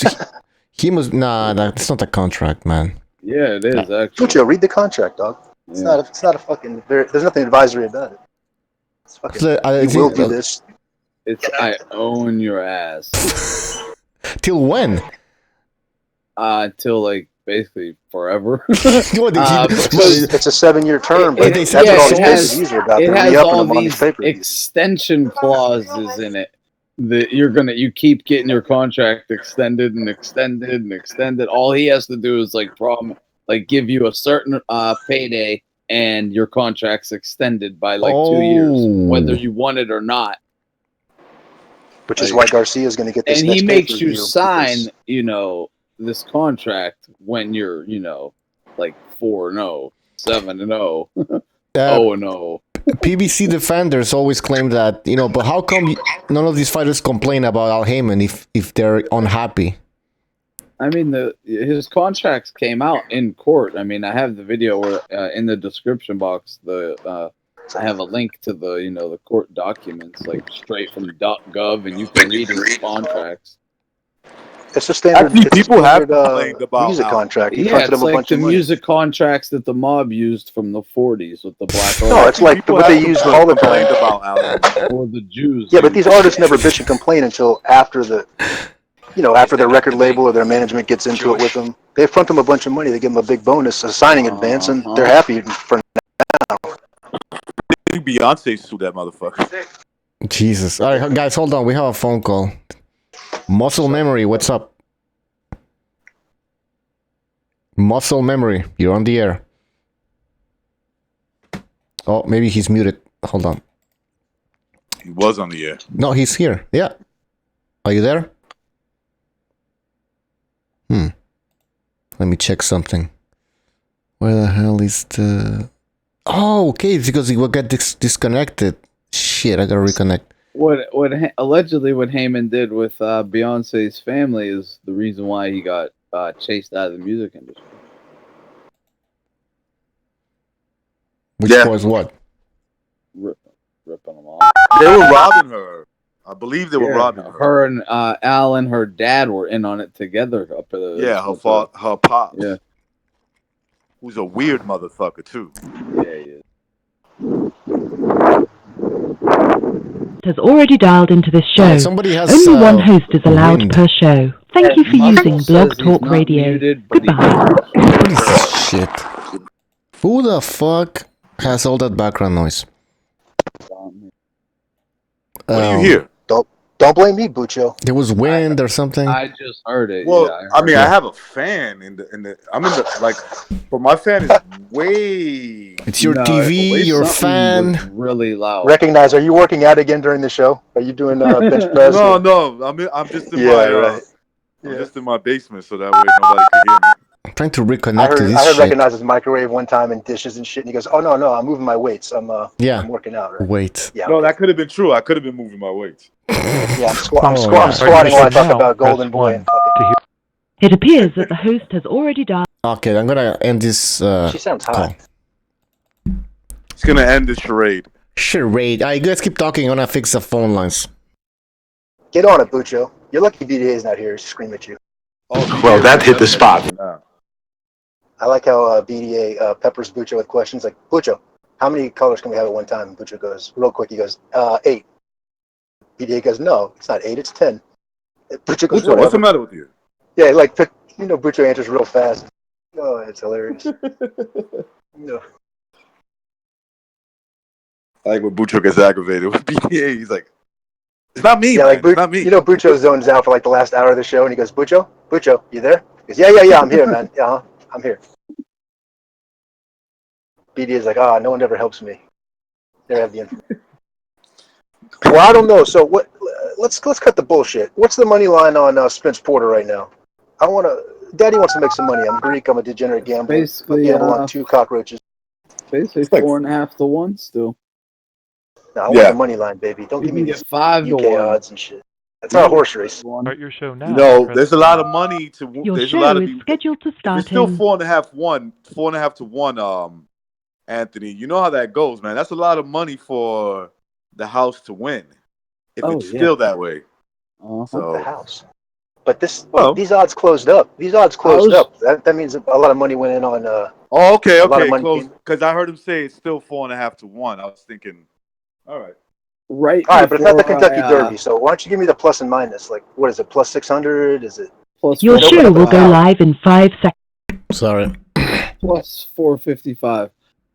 he must, that's not a contract, man. Yeah, it is actually. Pucho, read the contract, dog. It's not a fucking, there's nothing advisory about it. It's fucking, you will do this. It's, I own your ass. Till when? Till like, basically forever. It's a 7-year term, but that's what all these pay-per-views are about. It has all these extension clauses in it that you keep getting your contract extended and extended and extended. All he has to do is give you a certain payday and your contract's extended by 2 years, whether you want it or not. Which is why Garcia is going to get this. And he makes you sign, this contract when you're, 4-0, 7-0, 0-0. PBC defenders always claim that, but how come none of these fighters complain about Al Heyman if they're unhappy? I mean, his contracts came out in court. I mean, I have the video where in the description box, I have a link to the court documents, straight from .gov, and you can read his contracts. It's a standard. Actually, people have complained about music contract. It's like the music contracts that the mob used from the 40s with the black. No, it's like what they used all the time about Alan. Or the Jews. Yeah, but these artists never bitch and complain until after after their record label or their management gets into it with them. They front them a bunch of money. They give them a big bonus, a signing advance, and they're happy for now. I think Beyonce sued that motherfucker. Jesus. All right, guys, hold on. We have a phone call. Muscle Memory, what's up? Muscle Memory, you're on the air. Oh, maybe he's muted. Hold on. He was on the air. No, he's here. Yeah. Are you there? Let me check something. Where the hell is the... Oh, okay, it's because he will get disconnected. Shit, I gotta reconnect. Allegedly what Heyman did with Beyonce's family is the reason why he got chased out of the music industry. Which was what? Ripping them off. They were robbing her. I believe they were robbing her. Her and Al and her dad were in on it together. Her pops. Yeah. Who's a weird motherfucker too. Yeah, he is. Has already dialed into this show. Somebody has, only one host is allowed per show. Thank you for using Blog Talk Radio. Muted, Goodbye. Shit. Who the fuck has all that background noise? What do you hear? Don't blame me, Bucho. There was wind or something. I just heard it. Well, yeah, I mean, I have a fan in the. I'm in the like, but my fan is way. It's your TV, your fan. Was really loud. Recognize? Are you working out again during the show? Are you doing bench press? No. I'm just in my. I'm just in my basement, so that way nobody can hear me. I'm trying to reconnect to this I heard shit. Recognizes microwave one time and dishes and shit, and he goes, "Oh no, I'm moving my weights. I'm working out." Right? Wait. Yeah. No, that could have been true. I could have been moving my weights. Yeah, I'm squatting while I talk about Golden Boy. And It appears that the host has already died. Okay, I'm gonna end this. She sounds hot. It's gonna end the charade. Charade. You guys keep talking. I'm gonna fix the phone lines. Get on it, Bucho. You're lucky BDA is not here to scream at you. Oh, Well, that hit the spot. I like how BDA peppers Bucho with questions like, Bucho, how many colors can we have at one time? And Bucho goes, real quick, he goes, 8. BDA goes, no, it's not 8, it's 10. Bucho goes, what's the matter with you? Yeah, like, Bucho answers real fast. Oh, it's hilarious. No. I like when Bucho gets aggravated with BDA. He's like, it's not me, yeah, man. like, It's not me. Bucho zones out for like the last hour of the show, and he goes, Bucho, you there? He goes, yeah, I'm here, man. Yeah, I'm here. BD is like, no one ever helps me. They have the information. Well, I don't know. So what? Let's cut the bullshit. What's the money line on Spence Porter right now? Daddy wants to make some money. I'm Greek. I'm a degenerate gambler. Basically, gamble on 2 cockroaches. Basically, 4.5 to 1 still. No, I want the money line, baby. Don't give me get these 5 to UK 1 odds and shit. That's our horse race. Start your show now. No, there's a lot of money to. Your There's show a lot of is scheduled to start It's still in 4.5 to 1. Anthony, you know how that goes, man. That's a lot of money for the house to win. If it's still that way. So the house. But these odds closed up. That means a lot of money went in on. Okay, close. Because I heard him say it's still 4.5 to 1. I was thinking, all right. Right. All right, but it's not the Kentucky Derby. So why don't you give me the plus and minus? Like, what is it? Plus 600? Is it? Your show will go live in 5 seconds. Sorry. Plus 455.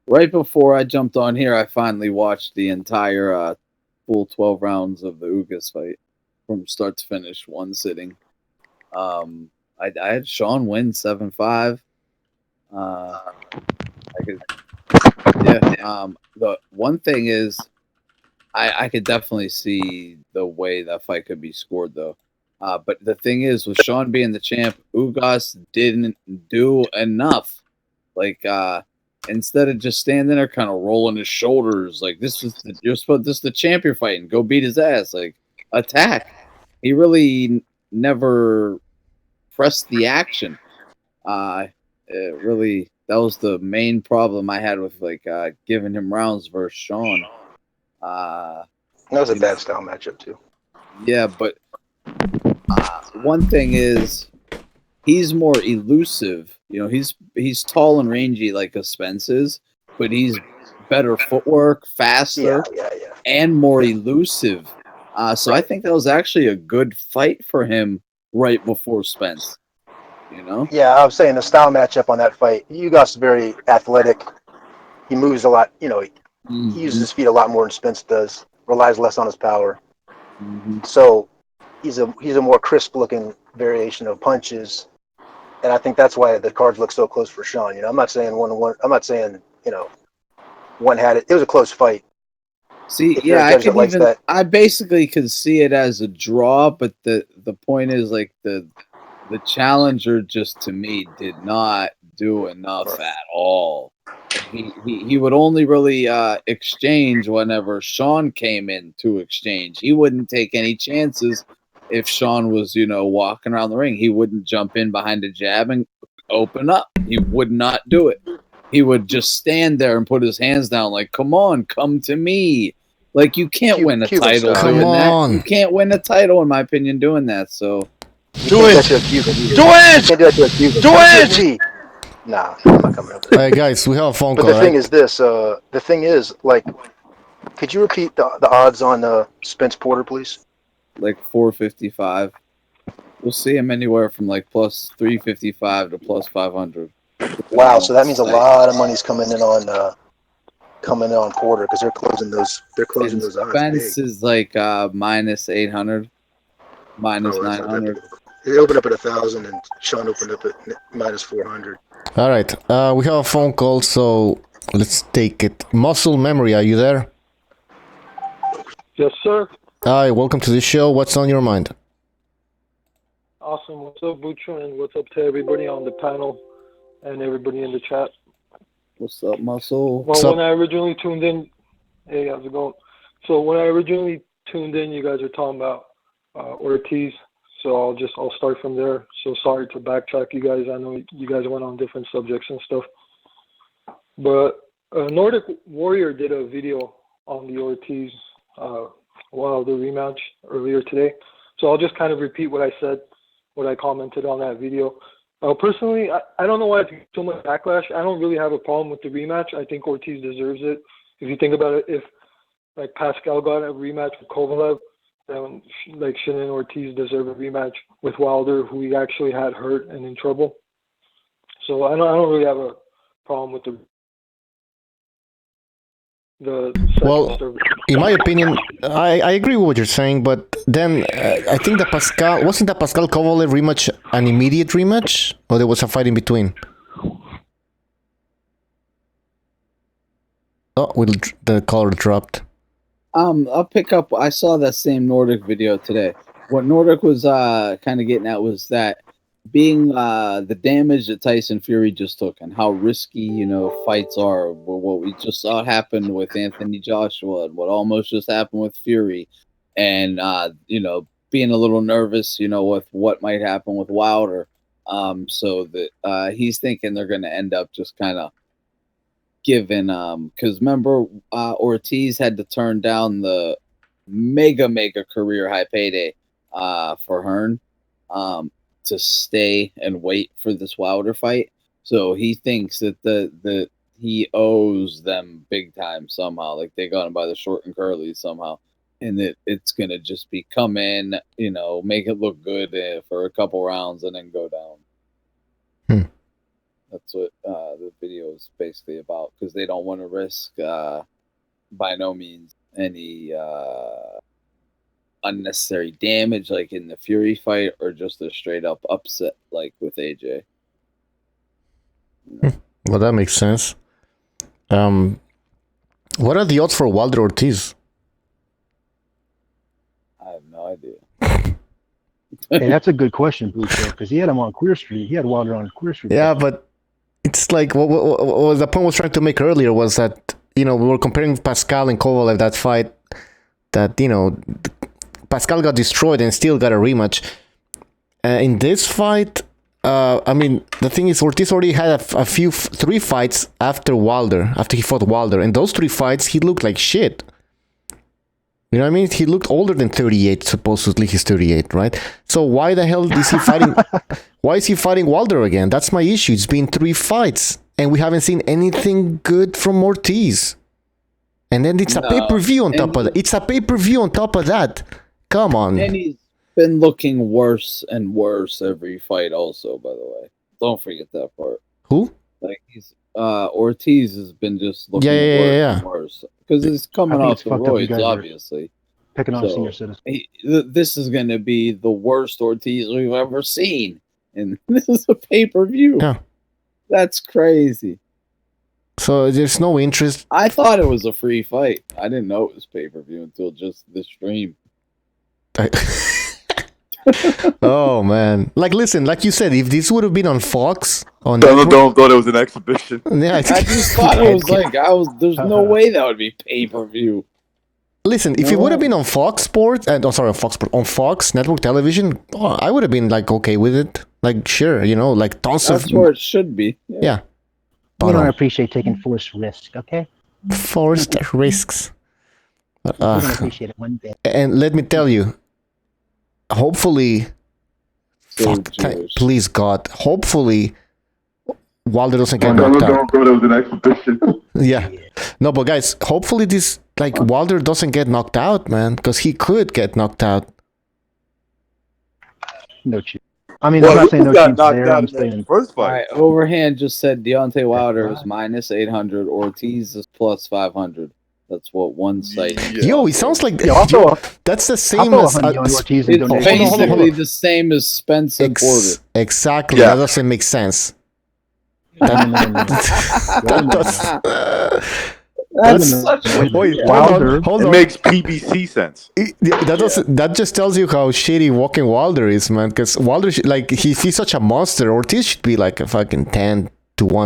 Right before I jumped on here, I finally watched the entire full 12 rounds of the Ugas fight from start to finish, one sitting. I had Sean win 7-5. The one thing is, I could definitely see the way that fight could be scored, though. But the thing is, with Sean being the champ, Ugas didn't do enough. Like, instead of just standing there kind of rolling his shoulders, like, this is the champ you're fighting. Go beat his ass. Like, attack. He really never pressed the action. That was the main problem I had with, like, giving him rounds versus Sean. That was a bad style matchup too. Yeah, but one thing is he's more elusive. You know, he's tall and rangy like a Spence is, but he's better footwork, faster, and more elusive. So I think that was actually a good fight for him right before Spence. You know? Yeah, I was saying the style matchup on that fight. Ugas very athletic. He moves a lot. You know, he uses his feet a lot more than Spence does. Relies less on his power. So he's a more crisp looking variation of punches, and I think that's why the cards look so close for Sean. You know, I'm not saying 1-1. I'm not saying one had it. It was a close fight. See, I basically could see it as a draw, but the point is, like, the challenger just, to me, did not do enough at all. He would only really exchange whenever Sean came in to exchange. He wouldn't take any chances if Sean was, walking around the ring. He wouldn't jump in behind a jab and open up. He would not do it. He would just stand there and put his hands down like, come on, come to me. Like, you can't win a title doing that. You can't win a title, in my opinion, doing that. So do it! Do it! Nah, I'm not coming up. Hey guys, we have a phone call. But the thing is this. The thing is, like, could you repeat the odds on Spence Porter, please? Like 455. We'll see him anywhere from like plus 355 to plus 500. Wow, so that means a lot of money's coming in on coming in on Porter because they're closing those. They're closing those odds. Spence is like minus 800, minus Oh, that's not that 900. big. They opened up at 1,000, and Sean opened up at minus 400. All right. We have a phone call, so let's take it. Muscle Memory, are you there? Yes, sir. Hi, welcome to the show. What's on your mind? Awesome. What's up, Bucho, and what's up to everybody on the panel and everybody in the chat? What's up, Muscle? Well, when I originally tuned in, hey, how's it going? So when I originally tuned in, you guys were talking about Ortiz. So I'll start from there. So sorry to backtrack, you guys. I know you guys went on different subjects and stuff. But Nordic Warrior did a video on the Ortiz Wilder rematch earlier today. So I'll just kind of repeat what I said, what I commented on that video. Personally, I don't know why it's so much backlash. I don't really have a problem with the rematch. I think Ortiz deserves it. If you think about it, if like Pascal got a rematch with Kovalev, then like shouldn't Ortiz deserve a rematch with Wilder, who he actually had hurt and in trouble? So I don't really have a problem with the Well, in my opinion, I agree with what you're saying, but then I think wasn't the Pascal Kovalev rematch an immediate rematch, or there was a fight in between? Oh, the caller dropped. I'll pick up. I saw that same Nordic video today. What Nordic was kind of getting at was that being the damage that Tyson Fury just took and how risky, fights are. What we just saw happen with Anthony Joshua and what almost just happened with Fury, and being a little nervous, with what might happen with Wilder. So that he's thinking they're going to end up just kind of giving, because remember, Ortiz had to turn down the mega career high payday for Hearn to stay and wait for this Wilder fight. So he thinks that he owes them big time somehow, like they got him by the short and curly somehow, and that it's gonna just be come in, make it look good for a couple rounds and then go down. That's what the video is basically about, because they don't want to risk by no means any unnecessary damage like in the Fury fight, or just a straight up upset like with AJ. Well, that makes sense. What are the odds for Wilder-Ortiz? I have no idea. Hey, that's a good question, because he had him on Queer Street. He had Wilder on Queer Street. Yeah, but it's like what the point I was trying to make earlier was that, we were comparing Pascal and Kovalev, that fight that, Pascal got destroyed and still got a rematch. In this fight, the thing is, Ortiz already had three fights after he fought Wilder. And those 3 fights, he looked like shit. You know what I mean? He looked older than 38, supposedly he's 38, right? So why the hell is he fighting? Why is he fighting Wilder again? That's my issue. It's been 3 fights, and we haven't seen anything good from Ortiz. And then it's a pay-per-view on top of that. It's a pay-per-view on top of that. Come on. And he's been looking worse and worse every fight also, by the way. Don't forget that part. Who? Like, Ortiz has been just looking worse and worse. Because it's coming off the roids, obviously. Picking on senior citizens. This is going to be the worst Ortiz we've ever seen. And this is a pay-per-view. Yeah. That's crazy. So there's no interest. I thought it was a free fight. I didn't know it was pay-per-view until just the stream. Oh man! Listen, like you said, if this would have been on Fox, don't thought it was an exhibition. Yeah, I just thought it was there's no way that would be pay-per-view. Listen, if it would have been on Fox Sports, on Fox Network Television, I would have been okay with it. Sure, tons of. That's where it should be. Yeah. We don't appreciate taking forced risk, okay? Forced risks. We don't appreciate it one bit. And let me tell you, hopefully, please God, hopefully, Wilder doesn't get knocked out. It was an exhibition. Yeah. No, but guys, hopefully Wilder doesn't get knocked out, man, because he could get knocked out. No chance. I mean, Well, I'm not saying no got team's knocked there. out I'm in that saying first All fight. right, Overhand just said Deontay Wilder is minus 800. Ortiz is plus 500. That's what one site. Yo, it sounds like that's the same I'll as throw a honey on Ortiz and It's donation. basically the same as Spence and Porter. Exactly. Yeah. That doesn't make sense. That's such a Wait, Wilder. hold It on. makes PBC sense. That just tells you how shitty walking Wilder is, man. Because Wilder, he's such a monster. Ortiz should be like a fucking 10-1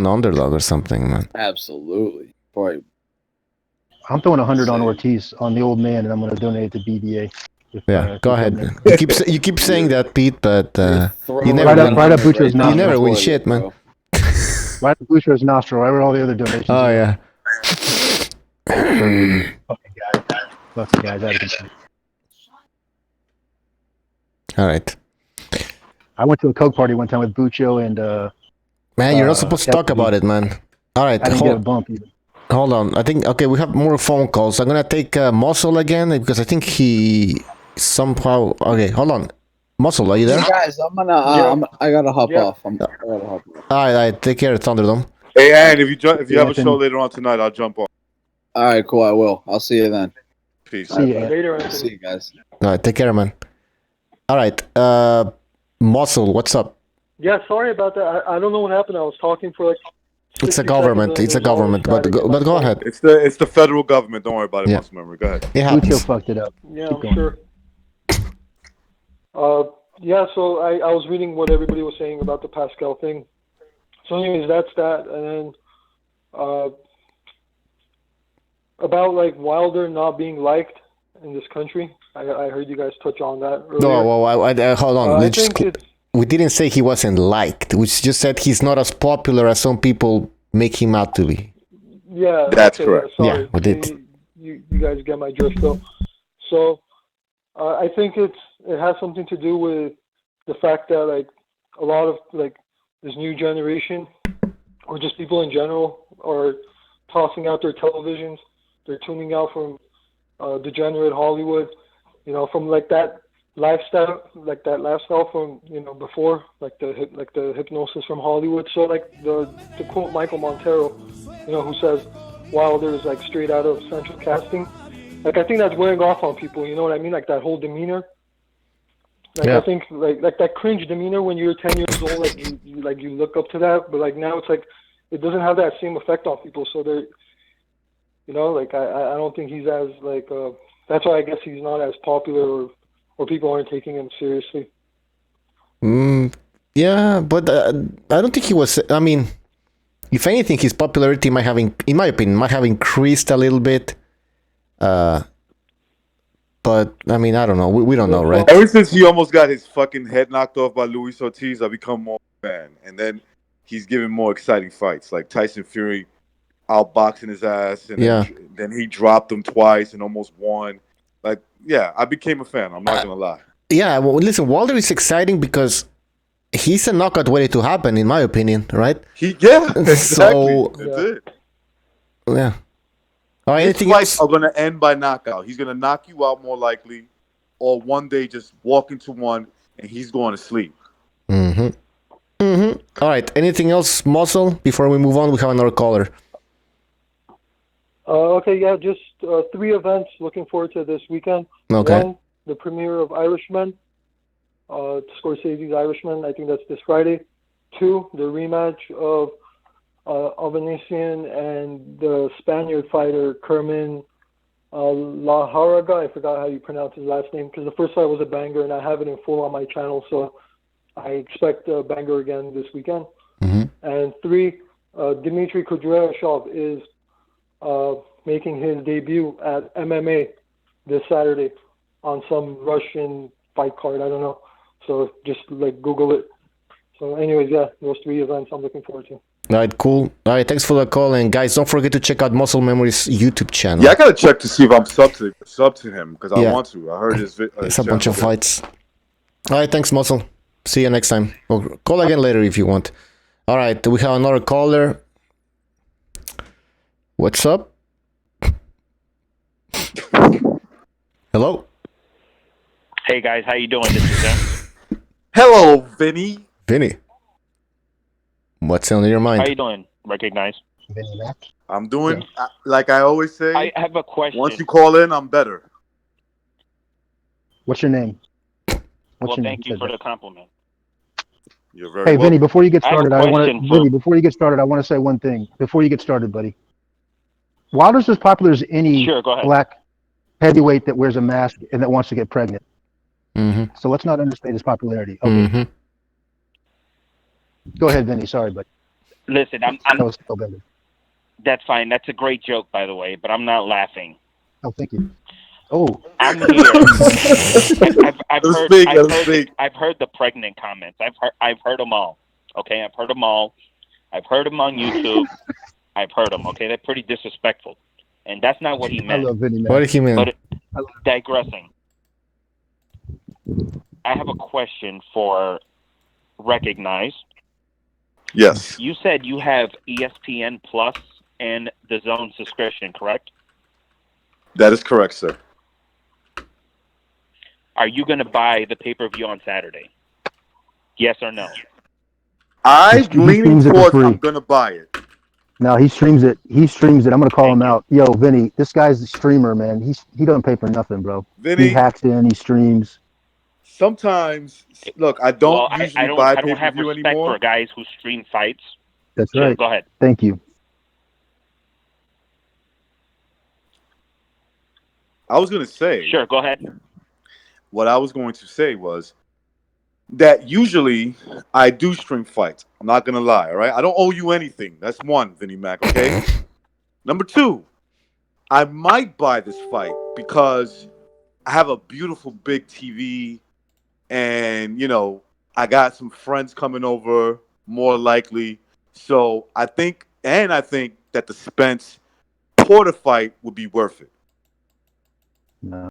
underdog or something, man. Absolutely. Boy, I'm throwing 100 on Ortiz on the old man, and I'm going to donate it to BDA. Yeah, go ahead. You keep saying that, Pete, but you never right up Butcher's you nostril. never win shit, man. Right up Butcher's nostril. Right where all the other donations. Oh yeah. Fucking guys out of control. All right. I went to a Coke party one time with Bucho and. Man, you're not supposed to talk about it, man. All right. I didn't get a bump either. Hold on. I think we have more phone calls. I'm gonna take Muscle again because I think he somehow. Okay, hold on. Muscle, are you there? Hey guys, I gotta hop off. I gotta hop off. All right. Take care, Thunderdome. Hey, and if you have a show later on tonight, I'll jump on. All right, cool. I will. I'll see you then. Peace. See you later. See you guys. All right. Take care, man. All right. Muscle, what's up? Yeah, sorry about that. I don't know what happened. I was talking for like. It's a government. It's a government. But go ahead. It's the federal government. Don't worry about it, muscle memory. Go ahead. It happens. Bucho fucked it up. Yeah, I'm sure. Yeah, so I was reading what everybody was saying about the Pascal thing. So anyways, that's that. And then about like Wilder not being liked in this country. I heard you guys touch on that earlier. No, well, hold on. I think we didn't say he wasn't liked. We just said he's not as popular as some people make him out to be. Yeah, that's correct. Sorry. Yeah, we did. You guys get my drift though. So I think it has something to do with the fact that like a lot of like this new generation or just people in general are tossing out their televisions. They're tuning out from degenerate Hollywood, you know, from like that lifestyle from, you know, before, like the hypnosis from Hollywood. So like to quote Michael Montero, you know, who says Wilder is like straight out of Central Casting. Like I think that's wearing off on people. You know what I mean? Like that whole demeanor. Like yeah. I think like that cringe demeanor when you're 10 years old, like you look up to that, but like now it's like it doesn't have that same effect on people. So they're, you know, like I don't think he's as like that's why I guess he's not as popular or people aren't taking him seriously. Yeah, but I don't think he was. I mean, if anything, his popularity in my opinion, might have increased a little bit. But I mean, I don't know. We don't know, right? Ever since he almost got his fucking head knocked off by Luis Ortiz, I've become more of a fan. And then he's giving more exciting fights, like Tyson Fury outboxing his ass, and then he dropped him twice and almost won. Like, yeah, I became a fan. I'm not gonna lie. Yeah, well, listen, Wilder is exciting because he's a knockout waiting to happen, in my opinion, right? Exactly. So, that's it. Yeah. Or His anything fights else? are gonna end by knockout. He's gonna knock you out more likely, or one day just walk into one and he's going to sleep. All right. Anything else, Muscle? Before we move on, we have another caller. Okay, yeah, just 3 events looking forward to this weekend. Okay. 1, the premiere of Irishman, Scorsese's Irishman. I think that's this Friday. 2, the rematch of Albanesian and the Spaniard fighter Kerman La Haraga. I forgot how you pronounce his last name because the first fight was a banger, and I have it in full on my channel, so I expect a banger again this weekend. And 3, Dmitry Kudryashov is making his debut at MMA this Saturday on some Russian fight card. I don't know. So just like Google it. So anyways, yeah, those 3 events I'm looking forward to. All right, cool. All right, thanks for the call. And guys, don't forget to check out Muscle Memory's YouTube channel. Yeah, I gotta check to see if I'm sub to him because I want to. I heard his. It's a bunch of fights. All right, thanks, Muscle. See you next time. Or call again later if you want. All right, we have another caller. What's up? Hello. Hey guys, how you doing? This is Hello, Vinny. Vinny, what's on your mind? How you doing? Recognize. Vinny Mac. I'm doing like I always say. I have a question. Once you call in, I'm better. What's your name? Well, thank you for the compliment. You're very Hey, welcome. Vinny, before you get started, I want question to say one thing. Before you get started, buddy. Wilder's as popular as any Sure, go ahead. black heavyweight that wears a mask and that wants to get pregnant. Mm-hmm. So let's not understate his popularity. Okay. Mm-hmm. Go ahead, Vinny. Sorry, but Listen, I'm that was so bad. that's fine. That's a great joke, by the way, but I'm not laughing. Oh, thank you. Oh, I'm here. I've heard the pregnant comments. I've heard them all. Okay, I've heard them all. I've heard them on YouTube. I've heard them. Okay, they're pretty disrespectful, and that's not what he meant. I love Vinny, man. What did he mean? But digressing, I have a question for Recognize. Yes. You said you have ESPN Plus and the Zone subscription, correct? That is correct, sir. Are you going to buy the pay-per-view on Saturday? Yes or no? I'm leaning streams it for towards free. I'm going to buy it. No, he streams it. I'm gonna call him out. Yo, Vinny, this guy's a streamer, man. He doesn't pay for nothing, bro. Vinny, he hacks in. He streams. Sometimes, look, I don't usually buy I don't have pay-per-view respect anymore. for guys who stream fights. That's Sure, right. go ahead. Thank you. I was going to say. Sure, go ahead. What I was going to say was that usually I do stream fights. I'm not going to lie, all right? I don't owe you anything. That's one, Vinny Mac, okay? Number two, I might buy this fight because I have a beautiful big TV and, you know, I got some friends coming over, more likely. So I think that the Spence Porter fight would be worth it. No.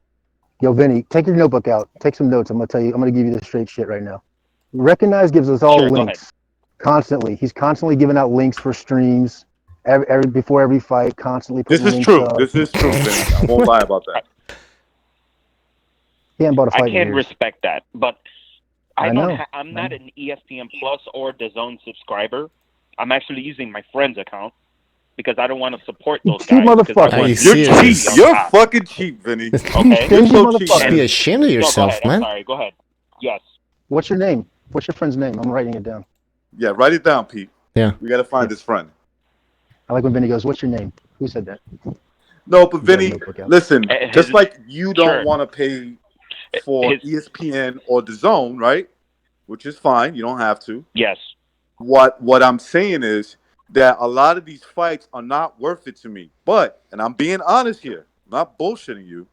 Yo, Vinny, take your notebook out. Take some notes. I'm gonna give you the straight shit right now. Recognize gives us all links constantly. He's constantly giving out links for streams before every fight. Constantly. This is true. This is true, Vinny. I won't lie about that. He ain't bought a fight. I can in years. respect that, but I know. I'm not an ESPN Plus or DAZN subscriber. I'm actually using my friend's account because I don't want to support those cheap guys. motherfucker. You're cheap. You're fucking cheap, Vinny. Okay. You're so cheap. Just be ashamed of yourself, go ahead. man. I'm sorry. Go ahead. Yes. What's your name? What's your friend's name? I'm writing it down. Yeah, write it down, Pete. Yeah. We got to find his friend. I like when Vinny goes, "What's your name?" Who said that? No, but Vinny, listen, just like you don't Sure. want to pay for ESPN or DAZN, right? Which is fine. You don't have to. Yes. What I'm saying is that a lot of these fights are not worth it to me. But, and I'm being honest here, I'm not bullshitting you.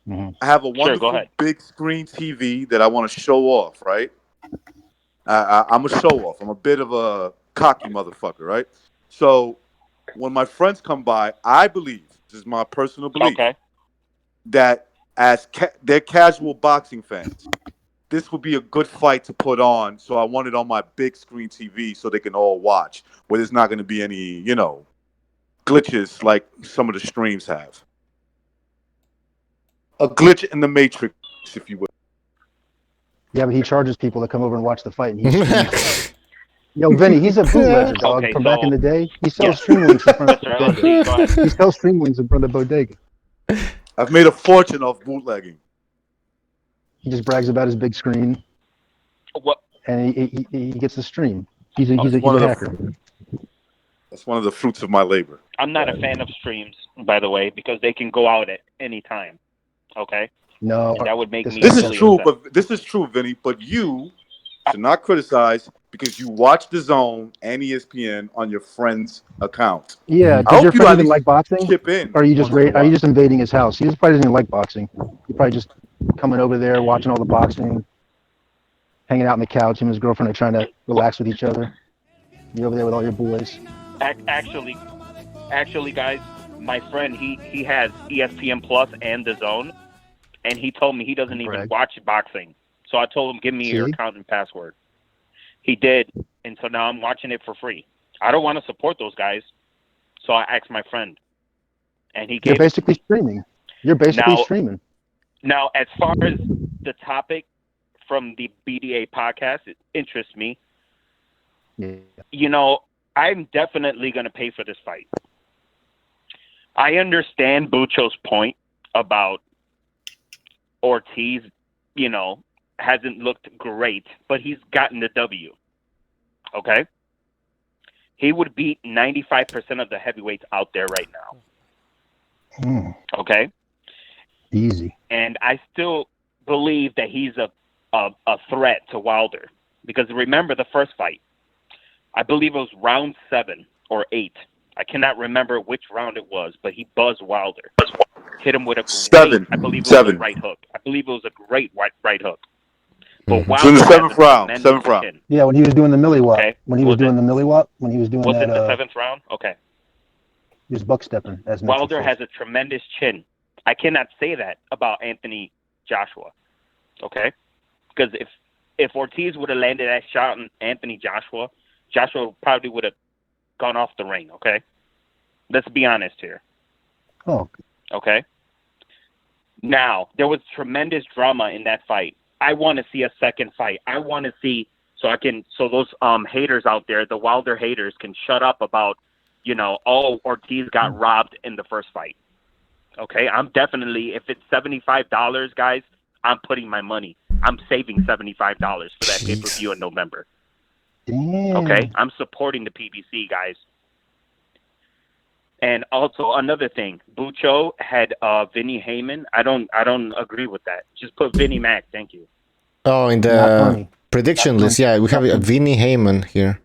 Mm-hmm. I have a Sure, wonderful go ahead. big screen TV that I want to show off, right? I'm a show off. I'm a bit of a cocky motherfucker, right? So when my friends come by, I believe, this is my personal belief, that as they're casual boxing fans, this would be a good fight to put on. So I want it on my big screen TV so they can all watch, where there's not going to be any, you know, glitches like some of the streams have. A glitch in the matrix, if you will. Yeah, but he charges people to come over and watch the fight. And he streams. Yo, Vinny, he's a bootlegger, dog, from back in the day. He sells stream links in front of bodega. He sells stream links in front of bodega. I've made a fortune off bootlegging. He just brags about his big screen. What? And he gets the stream. He's a hacker. That's one of the fruits of my labor. I'm not a fan of streams, by the way, because they can go out at any time. Okay. No, and that would make me. This is really true, upset. but this is true, Vinny. But you should not criticize because you watch DAZN and ESPN on your friend's account. Yeah, does your friend even like boxing? Or are you just invading his house? He probably doesn't even like boxing. You're probably just coming over there, watching all the boxing, hanging out on the couch. Him and his girlfriend are trying to relax with each other. You're over there with all your boys. Actually, guys, my friend he has ESPN Plus and DAZN, and he told me he doesn't even watch boxing. So I told him, give me your account and password. He did, and so now I'm watching it for free. I don't want to support those guys, so I asked my friend, and he gave. You're basically streaming. You're basically streaming. Now, as far as the topic from the BDA podcast. It interests me. Yeah. You know, I'm definitely going to pay for this fight. I understand Bucho's point about Ortiz, you know, hasn't looked great, but he's gotten the W. Okay? He would beat 95% of the heavyweights out there right now. Okay? Easy. And I still believe that he's a threat to Wilder. Because remember the first fight. I believe it was round 7 or 8. I cannot remember which round it was, but he buzzed Wilder. Hit him with a great, I believe it was a right hook. I believe it was a great right hook. But Wilder in the has a seventh round. chin. Yeah, when he was doing the Millie Walk. Okay. When he was doing the Millie Walk. When he was doing Was that. it the 7th round? Okay. He was buck stepping. As Wilder has a tremendous chin. I cannot say that about Anthony Joshua. Okay? Because if Ortiz would have landed that shot on Anthony Joshua probably would have gone off the ring, okay? Let's be honest here. Oh. Okay? Now, there was tremendous drama in that fight. I want to see a second fight. I want to see so those haters out there, the Wilder haters, can shut up about, you know, Ortiz got robbed in the first fight. Okay? I'm definitely, if it's $75, guys, I'm putting my money. I'm saving $75 for that pay-per-view in November. Damn. Okay? I'm supporting the PBC, guys. And also another thing, Bucho had Vinny Heyman. I don't agree with that. Just put Vinny Mac. Thank you. Oh, in the prediction list, yeah, we have Vinny Heyman here.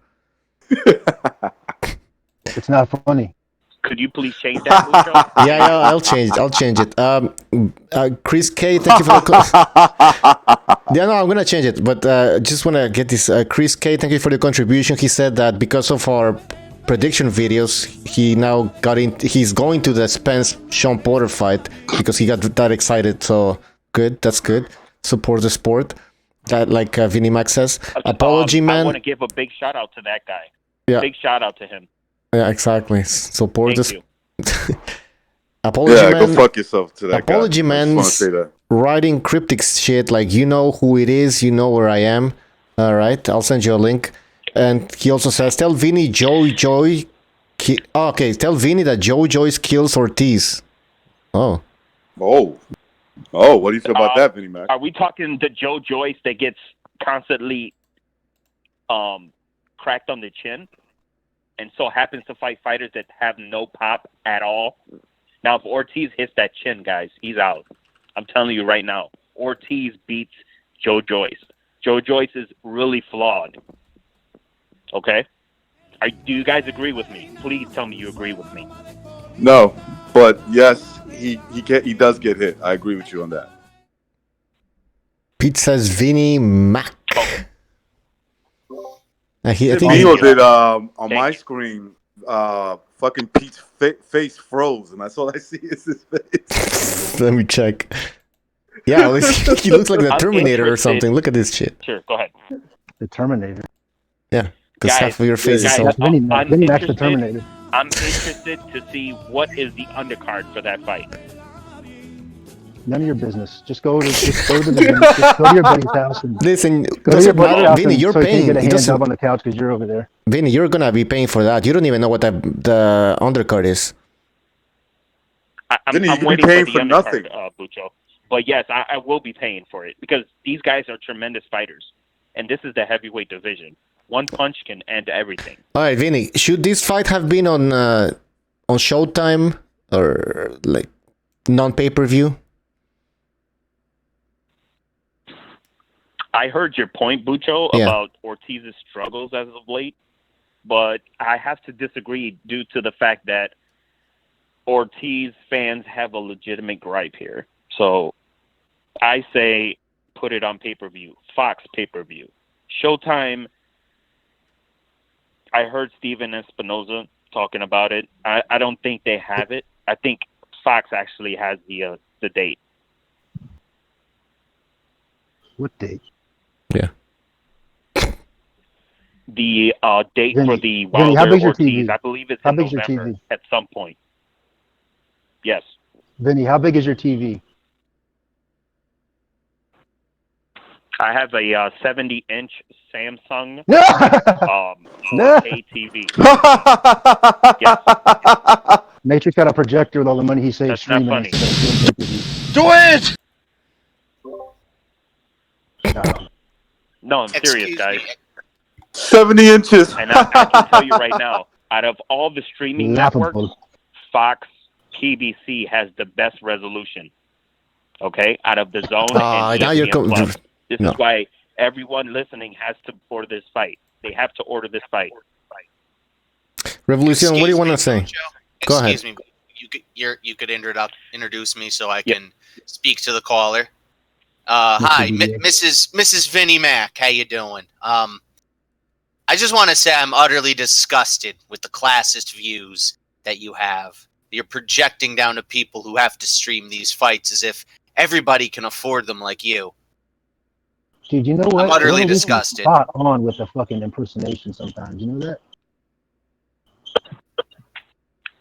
It's not funny. Could you please change that, Bucho? Yeah, I'll change it. Chris K, thank you for the yeah, no, I'm gonna change it, but just wanna get this. Chris K, thank you for the contribution. He said that because of our prediction videos, he's going to the Spence Sean Porter fight because he got that excited. So good, that's good. Support the sport, that like Vinny Mac says. Apology, man. I want to give a big shout out to that guy. Yeah. Big shout out to him. Yeah, exactly. Support this. Thank Apology, yeah, man. go fuck yourself to that Apology, guy. man. I just want to say that. Writing cryptic shit like, you know who it is, you know where I am. All right, I'll send you a link. And he also says, tell Vinny tell Vinny that Joe Joyce kills Ortiz. Oh, what do you feel about that, Vinny Mac? Are we talking the Joe Joyce that gets constantly cracked on the chin and so happens to fight fighters that have no pop at all? Now, if Ortiz hits that chin, guys, he's out. I'm telling you right now, Ortiz beats Joe Joyce. Joe Joyce is really flawed. Okay? Do you guys agree with me? Please tell me you agree with me. No, but yes, he does get hit. I agree with you on that. Pete says Vinny Mac. I think Mio did on my screen. Fucking Pete's face froze, and that's all I see is his face. Let me check. Yeah, he looks like the Terminator or something. Look at this shit. Sure, go ahead. The Terminator. Yeah, because half of your face is so... Vinny Mac's the Terminator. I'm interested to see what is the undercard for that fight. None of your business. Just go to your buddy's house and listen. Go to your buddy's house Vinny, you're so paying. You can get a hand job on the couch because you're over there. Vinny, you're gonna be paying for that. You don't even know what the undercard is. I'm waiting for the nothing, Bucho. But yes, I will be paying for it because these guys are tremendous fighters, and this is the heavyweight division. One punch can end everything. All right, Vinny. Should this fight have been on Showtime or like non-pay-per-view? I heard your point, Bucho, about Ortiz's struggles as of late, but I have to disagree due to the fact that Ortiz fans have a legitimate gripe here. So I say put it on pay-per-view, Fox pay-per-view. Showtime, I heard Steven Espinoza talking about it. I don't think they have it. I think Fox actually has the date. What date? Yeah. The date Vinny, for the Vinny, how big's your Wilder-Ortiz, TV? I believe it's How in big's your November TV? at some point. Yes. Vinny, how big is your TV? I have a 70-inch Samsung ATV. Yes. Matrix got a projector with all the money he saved That's streaming. not funny. Do it! No, I'm serious, guys. 70 inches. And I can tell you right now, out of all the streaming networks, Fox PBC has the best resolution. Okay, out of the Zone and ESPN+. This is why everyone listening has to order this fight. They have to order this fight. Revolution, what do you want to say? Go ahead. Excuse me. You could introduce me so I can speak to the caller. Hi, Mrs. Vinnie Mac. How you doing? I just want to say I'm utterly disgusted with the classist views that you have. You're projecting down to people who have to stream these fights as if everybody can afford them like you. Dude, you know what? I'm utterly disgusted. Spot on with the fucking impersonation sometimes. You know that?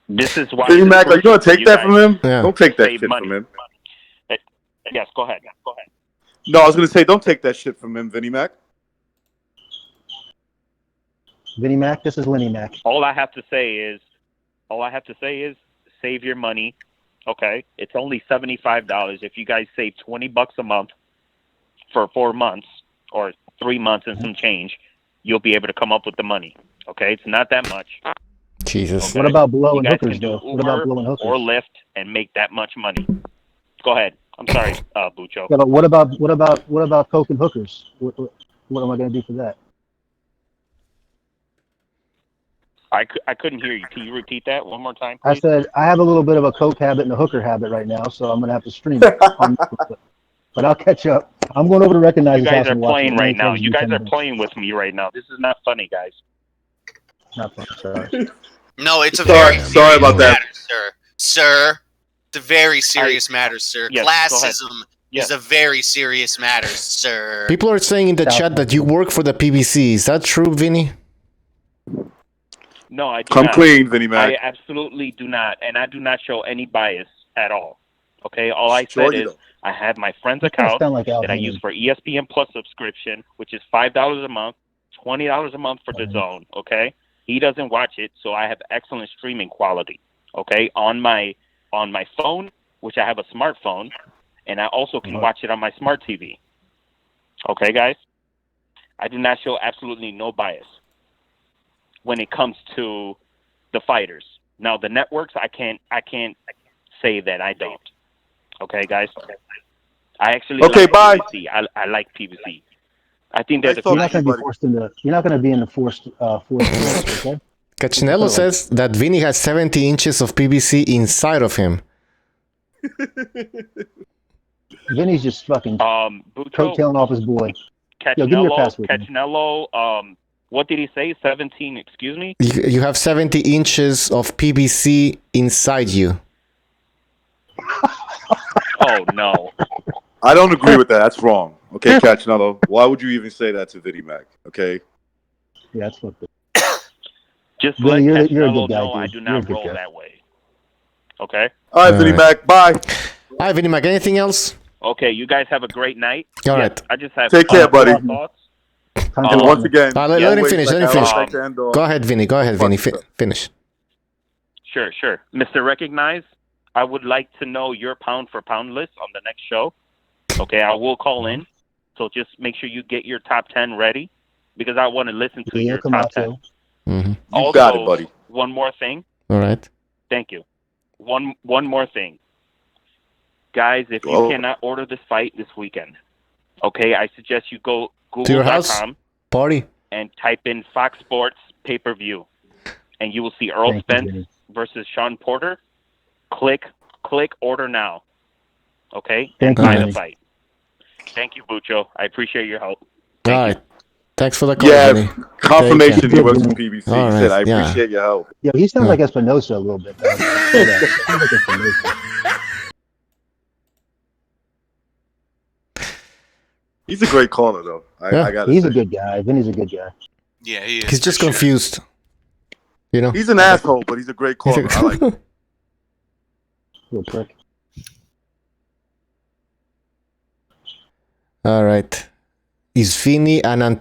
This is why. Vinnie Mac, are you going to take that from him? Yeah. Don't take that shit from him. Yes, go ahead. No, I was going to say, don't take that shit from him, Vinnie Mac. Vinnie Mac, this is Lenny Mac. All I have to say is save your money. Okay, it's only $75. If you guys save $20 a month for 4 months or 3 months and some change, you'll be able to come up with the money. Okay, it's not that much. Jesus. Okay? What about blowing you guys hookers, can do though? What about blowing hookers? or Lyft and make that much money? Go ahead. I'm sorry, Bucho. Yeah, but what about coke and hookers? What am I going to do for that? I couldn't hear you. Can you repeat that one more time, please? I said I have a little bit of a coke habit and a hooker habit right now, so I'm going to have to stream it. But I'll catch up. I'm going over to Recognize You His guys house are and watch playing it. right now. You guys are playing with me right now. This is not funny, guys. Not funny, sorry. No, it's a Sorry very about serious that. matter, sir. Sir, it's a very serious matter, sir. Yes, go ahead. Classism is a very serious matter, sir. People are saying in the chat that you work for the PBC. Is that true, Vinny? No, I do Come not. clean, Vinnie Mac. I absolutely do not, and I do not show any bias at all. Okay, all I Sure said you is don't. I have my friend's You kinda account sound like Al that I Hammond. use for ESPN Plus subscription, which is $5 a month, $20 a month for the Zone. Okay, he doesn't watch it, so I have excellent streaming quality. Okay, on my phone, which I have a smartphone, and I also can watch it on my smart TV. Okay, guys, I do not show absolutely no bias when it comes to the fighters. Now the networks, I can't say that I don't. Okay, guys. I actually like bye. PVC. I like PVC. I think they're the You're not going to be forced into. You're not going to be in the forced. Okay. Cachinello says that Vinny has 70 inches of PVC inside of him. Vinny's just fucking Bucho, coattailing off his boy. Yo, give me your password. Cachinello, what did he say? 17, excuse me? You have 70 inches of PVC inside you. Oh, no. I don't agree with that. That's wrong. Okay, Cachinello. Why would you even say that to Vinnie Mac? Okay. Yeah, that's fucked up. Just Vinny, let you're a Cachinello good guy, know I dude. do You're a not good roll guy. that way. Okay? All right, Vinnie Mac. Bye. All right, Vinny Mac. Anything else? Okay, you guys have a great night. All Yes, right. I just have Take care, buddy. thoughts. And once again, Let him finish. Let him finish. Go Go ahead, Vinny. Go ahead, Vinny. Finish. Sure. Mr. Recognize, I would like to know your pound-for-pound list on the next show. Okay, I will call in. So just make sure you get your top 10 ready because I want to listen to your top 10. Mm-hmm. You got it, buddy. One more thing. All right. Thank you. One more thing. Guys, if you cannot order this fight this weekend, okay, I suggest you go To your house? Google.com Party. and type in Fox Sports pay-per-view, and you will see Earl Spence versus Sean Porter. Click order now. Okay? Thank and you, buy the Vinny. fight. Thank you, Bucho. I appreciate your help. All right. Thanks for the call, Yeah, Vinny. confirmation Take he care. works for PBC. All He right, said, I yeah. appreciate your help. Yo, he sounds like Espinosa a little bit. Though. He sounds like Espinosa. He's a great caller, though. I got He's a good guy. Vinny's a good guy. Yeah, he is. He's just confused. You know? He's an asshole, but he's a great caller. I like him. Little prick. All right. Is Vinny an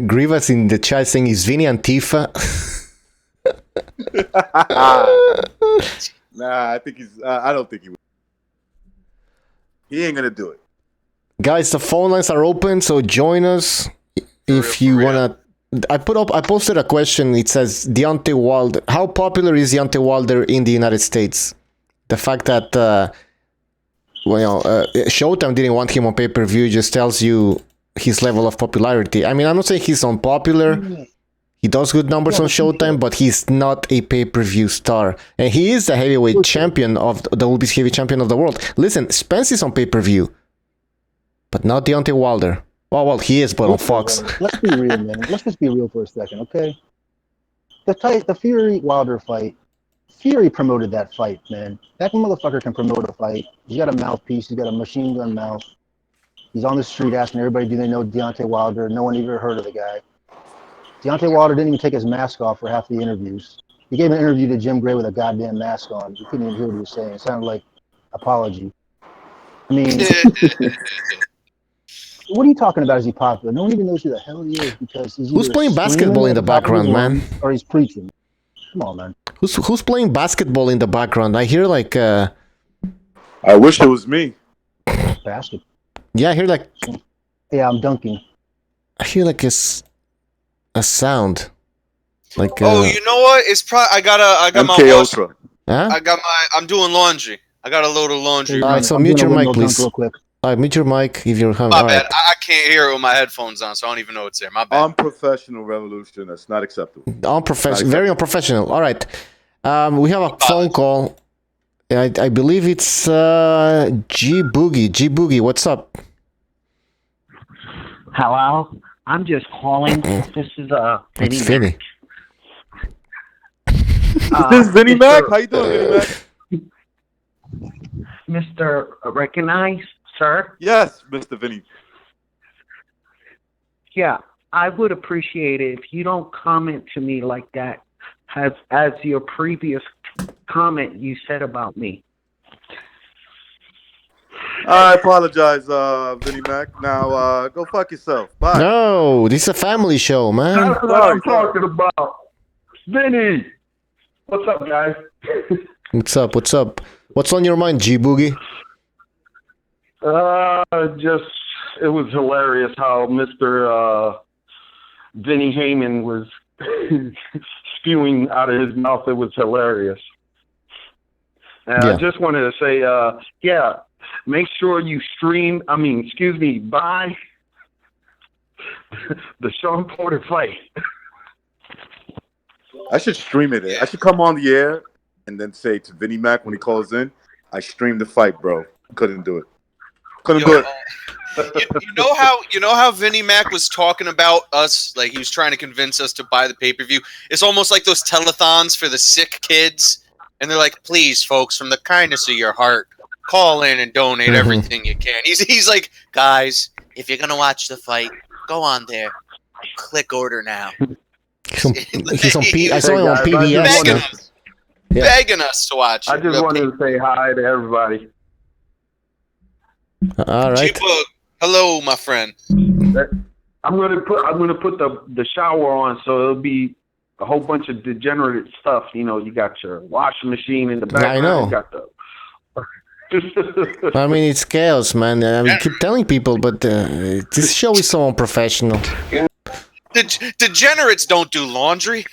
Grievous in the chat saying, is Vinny Antifa? Nah, I think he's. I don't think he would. He ain't gonna do it. Guys, the phone lines are open, so join us if you wanna. I posted a question. It says Deontay Wilder. How popular is Deontay Wilder in the United States? The fact that Showtime didn't want him on pay-per-view just tells you his level of popularity. I mean, I'm not saying he's unpopular. He does good numbers on Showtime, but he's not a pay-per-view star. And he is the heavyweight champion of the WBC heavy champion of the world. Listen, Spence is on pay-per-view, but not Deontay Wilder. Well, he is, but on Fox. Let's be real, man. Let's just be real for a second, okay? The Fury-Wilder fight, Fury promoted that fight, man. That motherfucker can promote a fight. He's got a mouthpiece. He's got a machine gun mouth. He's on the street asking everybody, do they know Deontay Wilder? No one even heard of the guy. Deontay Wilder didn't even take his mask off for half the interviews. He gave an interview to Jim Gray with a goddamn mask on. You couldn't even hear what he was saying. It sounded like apology. I mean, what are you talking about? Is he popular? No one even knows who the hell he is because he's who's playing basketball in the background, man? Or he's preaching. Come on, man. Who's playing basketball in the background? I hear like. I wish it was me. Basket. Yeah, I hear like. Yeah, I'm dunking. I hear like a sound. Like. Oh, you know what? It's probably I got MK my Ultra. Huh? I'm doing laundry. I got a load of laundry. All right, so mute your mic, please. Real quick. All right, mute your mic if you're having. My bad. Right. I can't hear it with my headphones on, so I don't even know it's there. My bad. Unprofessional revolution. That's not acceptable. Very unprofessional. All right. We have a phone call. I believe it's G Boogie. G Boogie, what's up? Hello. I'm just calling. This is Vinny. Vinny. This is Vinny Mac. How you doing, Vinny Mac? Mr. Recognize, sir? Yes, Mr. Vinny. Yeah, I would appreciate it if you don't comment to me like that, as your previous comment you said about me. I apologize, Vinny Mac. Now, go fuck yourself. Bye. No, this is a family show, man. That's what I'm talking about. Vinny! What's up, guys? What's up? What's up? What's on your mind, G Boogie? It was hilarious how Mr. Vinny Heyman was spewing out of his mouth. It was hilarious. And I just wanted to say, make sure you buy the Sean Porter fight. I should stream it. I should come on the air and then say to Vinny Mac when he calls in, I streamed the fight, bro. Couldn't do it. Do it. You know how Vinny Mac was talking about us, like he was trying to convince us to buy the pay-per-view. It's almost like those telethons for the sick kids, and they're like, "Please, folks, from the kindness of your heart, call in and donate everything you can." He's like, "Guys, if you're gonna watch the fight, go on there, click order now." I saw him on PBS. Begging us to watch. I just wanted to say hi to everybody. All right. G-Bug, hello, my friend. I'm gonna put the shower on, so it'll be a whole bunch of degenerate stuff. You know, you got your washing machine in the background. I know. You got the. I mean, it's chaos, man. I keep telling people, but this show is so unprofessional. Degenerates don't do laundry.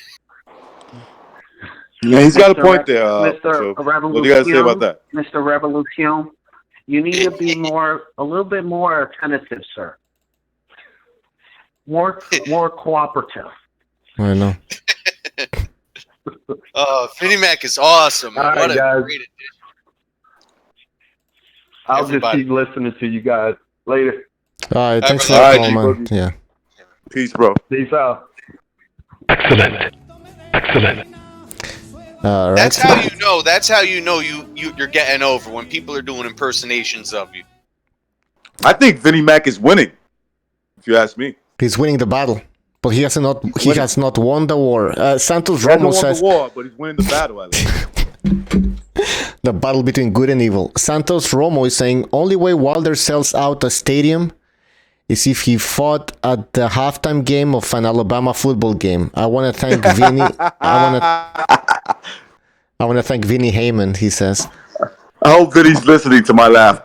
Yeah, he's got a point there. Mr. What do you got to say about that? Mr. Revolution, you need to be a little bit more attentive, sir. More cooperative. I know. Vinny Mac is awesome. All right, what a guys. great addition. I'll just keep listening to you guys later. All right, thanks for the call, man. Yeah. Peace, bro. Peace out. Excellent. Right. That's how you know you're getting over when people are doing impersonations of you. I think Vinny Mac is winning. If you ask me, he's winning the battle, but he has not won the war. Santos Romo says the war, but he's winning the battle. At least. The battle between good and evil. Santos Romo is saying only way Wilder sells out a stadium is if he fought at the halftime game of an Alabama football game. I want to thank Vinny. I want to thank Vinny Heyman, he says. I hope that he's listening to my laugh.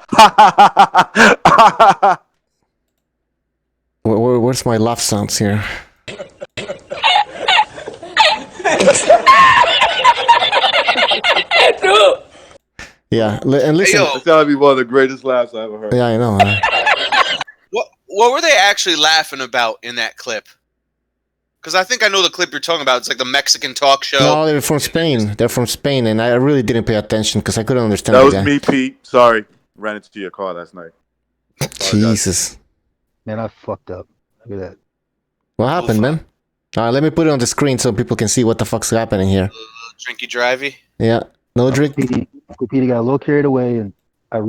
Where's my laugh sounds here? Yeah, and listen. It's gotta be one of the greatest laughs I ever heard. Yeah, I know. What were they actually laughing about in that clip? Because I think I know the clip you're talking about. It's like the Mexican talk show. No, they're from Spain. They're from Spain, and I really didn't pay attention because I couldn't understand. That was me, Pete. Sorry, ran into your car last night. Jesus, man, I fucked up. Look at that. What happened, man? All right, let me put it on the screen so people can see what the fuck's happening here. Drinky drivey. Yeah, no drink. Petey got a little carried away, and I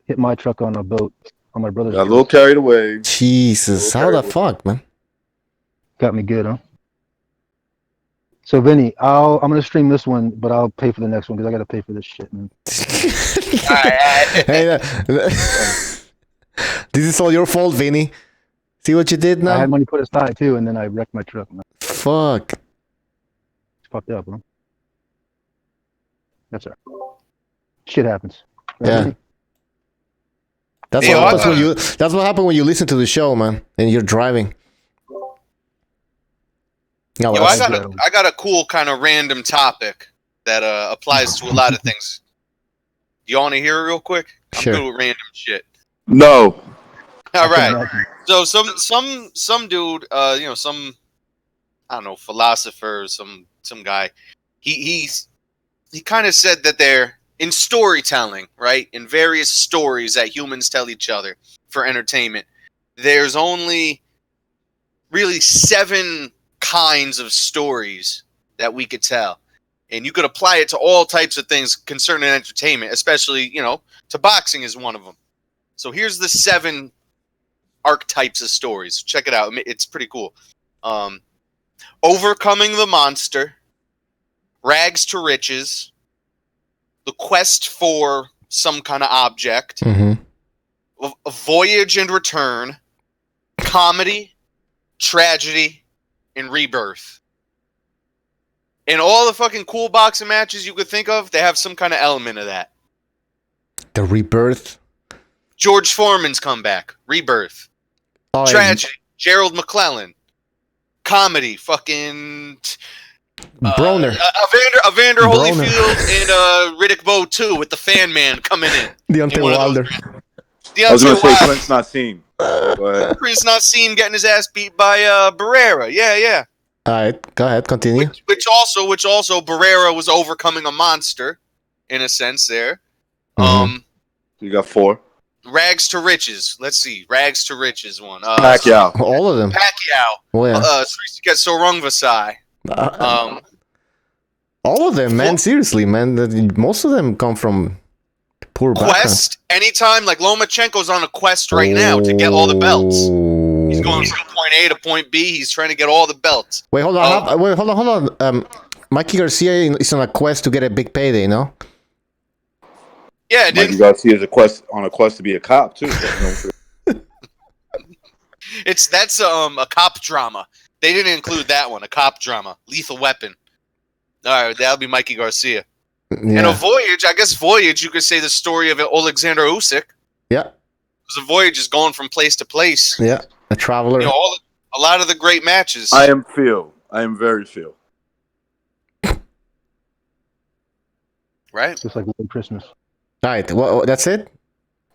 hit my truck on a boat on my brother's. Got a little carried away. Jesus, how the fuck, man? Got me good, huh? So Vinny, I'm gonna stream this one, but I'll pay for the next one because I gotta pay for this shit, man. Hey, this is all your fault, Vinny. See what you did now? I had money put aside too, and then I wrecked my truck. Man. Fuck. It's fucked up, bro. That's all right. Shit happens. Right, Yeah. Vinny? That's what happens when you. That's what happens when you listen to the show, man, and you're driving. No, Yo, I got a cool kind of random topic that applies to a lot of things. You want to hear it real quick? Sure. I'm good with random shit. No. All right. So some dude, some I don't know, philosopher, some guy. He kind of said that they're in storytelling, right? In various stories that humans tell each other for entertainment. There's only really 7 kinds of stories that we could tell, and you could apply it to all types of things concerning entertainment, especially to boxing is one of them. So here's the 7 archetypes of stories. Check it out. It's pretty cool. Overcoming the monster, rags to riches, the quest for some kind of object, a voyage and return, comedy, tragedy, and rebirth. In all the fucking cool boxing matches you could think of, they have some kind of element of that. The rebirth. George Foreman's comeback, rebirth. Oh, Tragedy, Gerald McClellan. Comedy, fucking Broner. Evander Holyfield and Riddick Bowe 2 with the fan man coming in. Deontay Wilder. I was going to say Clint's not seen. Chris not seen getting his ass beat by Barrera. Yeah. All right, go ahead, continue. Which also Barrera was overcoming a monster, in a sense there. You got 4. Rags to riches. Let's see. Rags to riches one. Pacquiao. All of them. Pacquiao. Oh, yeah. Get Sorong Vasai. All of them, man. Seriously, man. Most of them come from poor quest. Anytime, like Lomachenko's on a quest right now to get all the belts. He's going from point A to point B. He's trying to get all the belts. Wait, hold on. Hold on. Mikey Garcia is on a quest to get a big payday, no? Yeah, Mikey Garcia is on a quest to be a cop too. That's a cop drama. They didn't include that one. A cop drama, Lethal Weapon. All right, that'll be Mikey Garcia. Yeah. And a voyage. I guess voyage. You could say the story of Alexander Usyk. Yeah. Because a voyage is going from place to place. Yeah, a traveler. A lot of the great matches. I am very Phil. Right. Just like Christmas. All right. Well, that's it.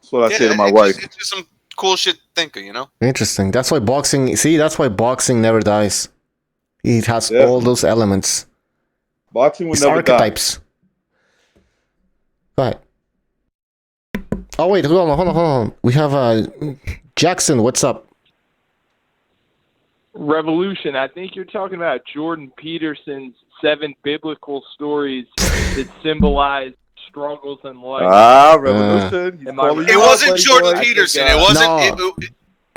That's what I say to my wife. It's just some cool shit thinker, Interesting. That's why boxing. See, that's why boxing never dies. It has all those elements. Boxing will never archetypes. Die. Go ahead. Oh wait, hold on. We have Jackson. What's up? Revolution. I think you're talking about Jordan Peterson's 7 biblical stories that symbolize struggles in life. Revolution. It wasn't Jordan Peterson. It wasn't.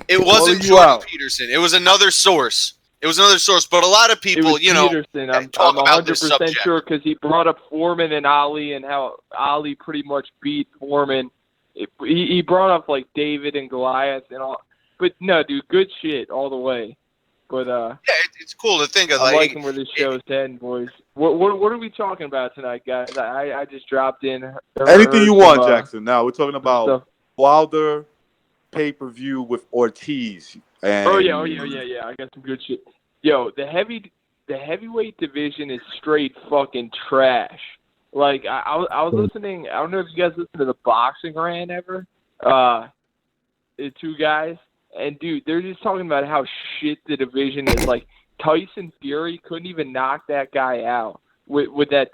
It wasn't Jordan Peterson. It was another source. But a lot of people, Peterson. I'm talk about this 100% subject. sure because he brought up Foreman and Ali and how Ali pretty much beat Foreman he brought up like David and Goliath and all, but no, dude, good shit all the way. But yeah, it's cool to think of. I'm liking where this show's heading, boys. What are we talking about tonight, guys? I just dropped in. Anything you want, Jackson. Now we're talking about Wilder pay-per-view with Ortiz. And Oh yeah. I got some good shit. Yo, the heavyweight division is straight fucking trash. Like I was listening. I don't know if you guys listen to the Boxing Rant ever. The two guys, and dude, they're just talking about how shit the division is. Like Tyson Fury couldn't even knock that guy out with that.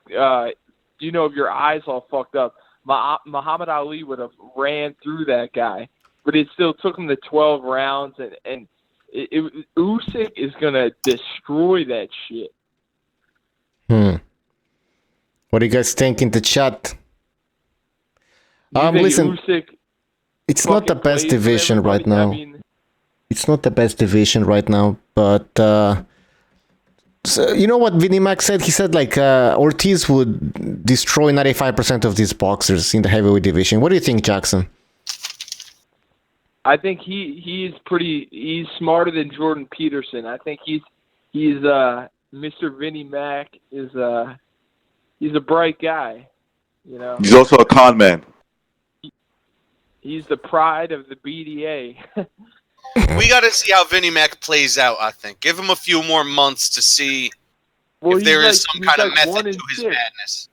You know, if your eyes all fucked up, Muhammad Ali would have ran through that guy, but it still took him to 12 rounds, and Usyk is gonna destroy that shit. What do you guys think in the chat? Listen, it's not the best division right now. It's not the best division right now, but so, you know what Vinnie Mac said? He said like Ortiz would destroy 95% of these boxers in the heavyweight division. What do you think, Jackson? I think he's smarter than Jordan Peterson. I think he's Mr. Vinnie Mac is he's a bright guy, you know. He's also a con man. He's the pride of the BDA. We got to see how Vinnie Mac plays out, I think. Give him a few more months to see if there is some kind of method to his madness.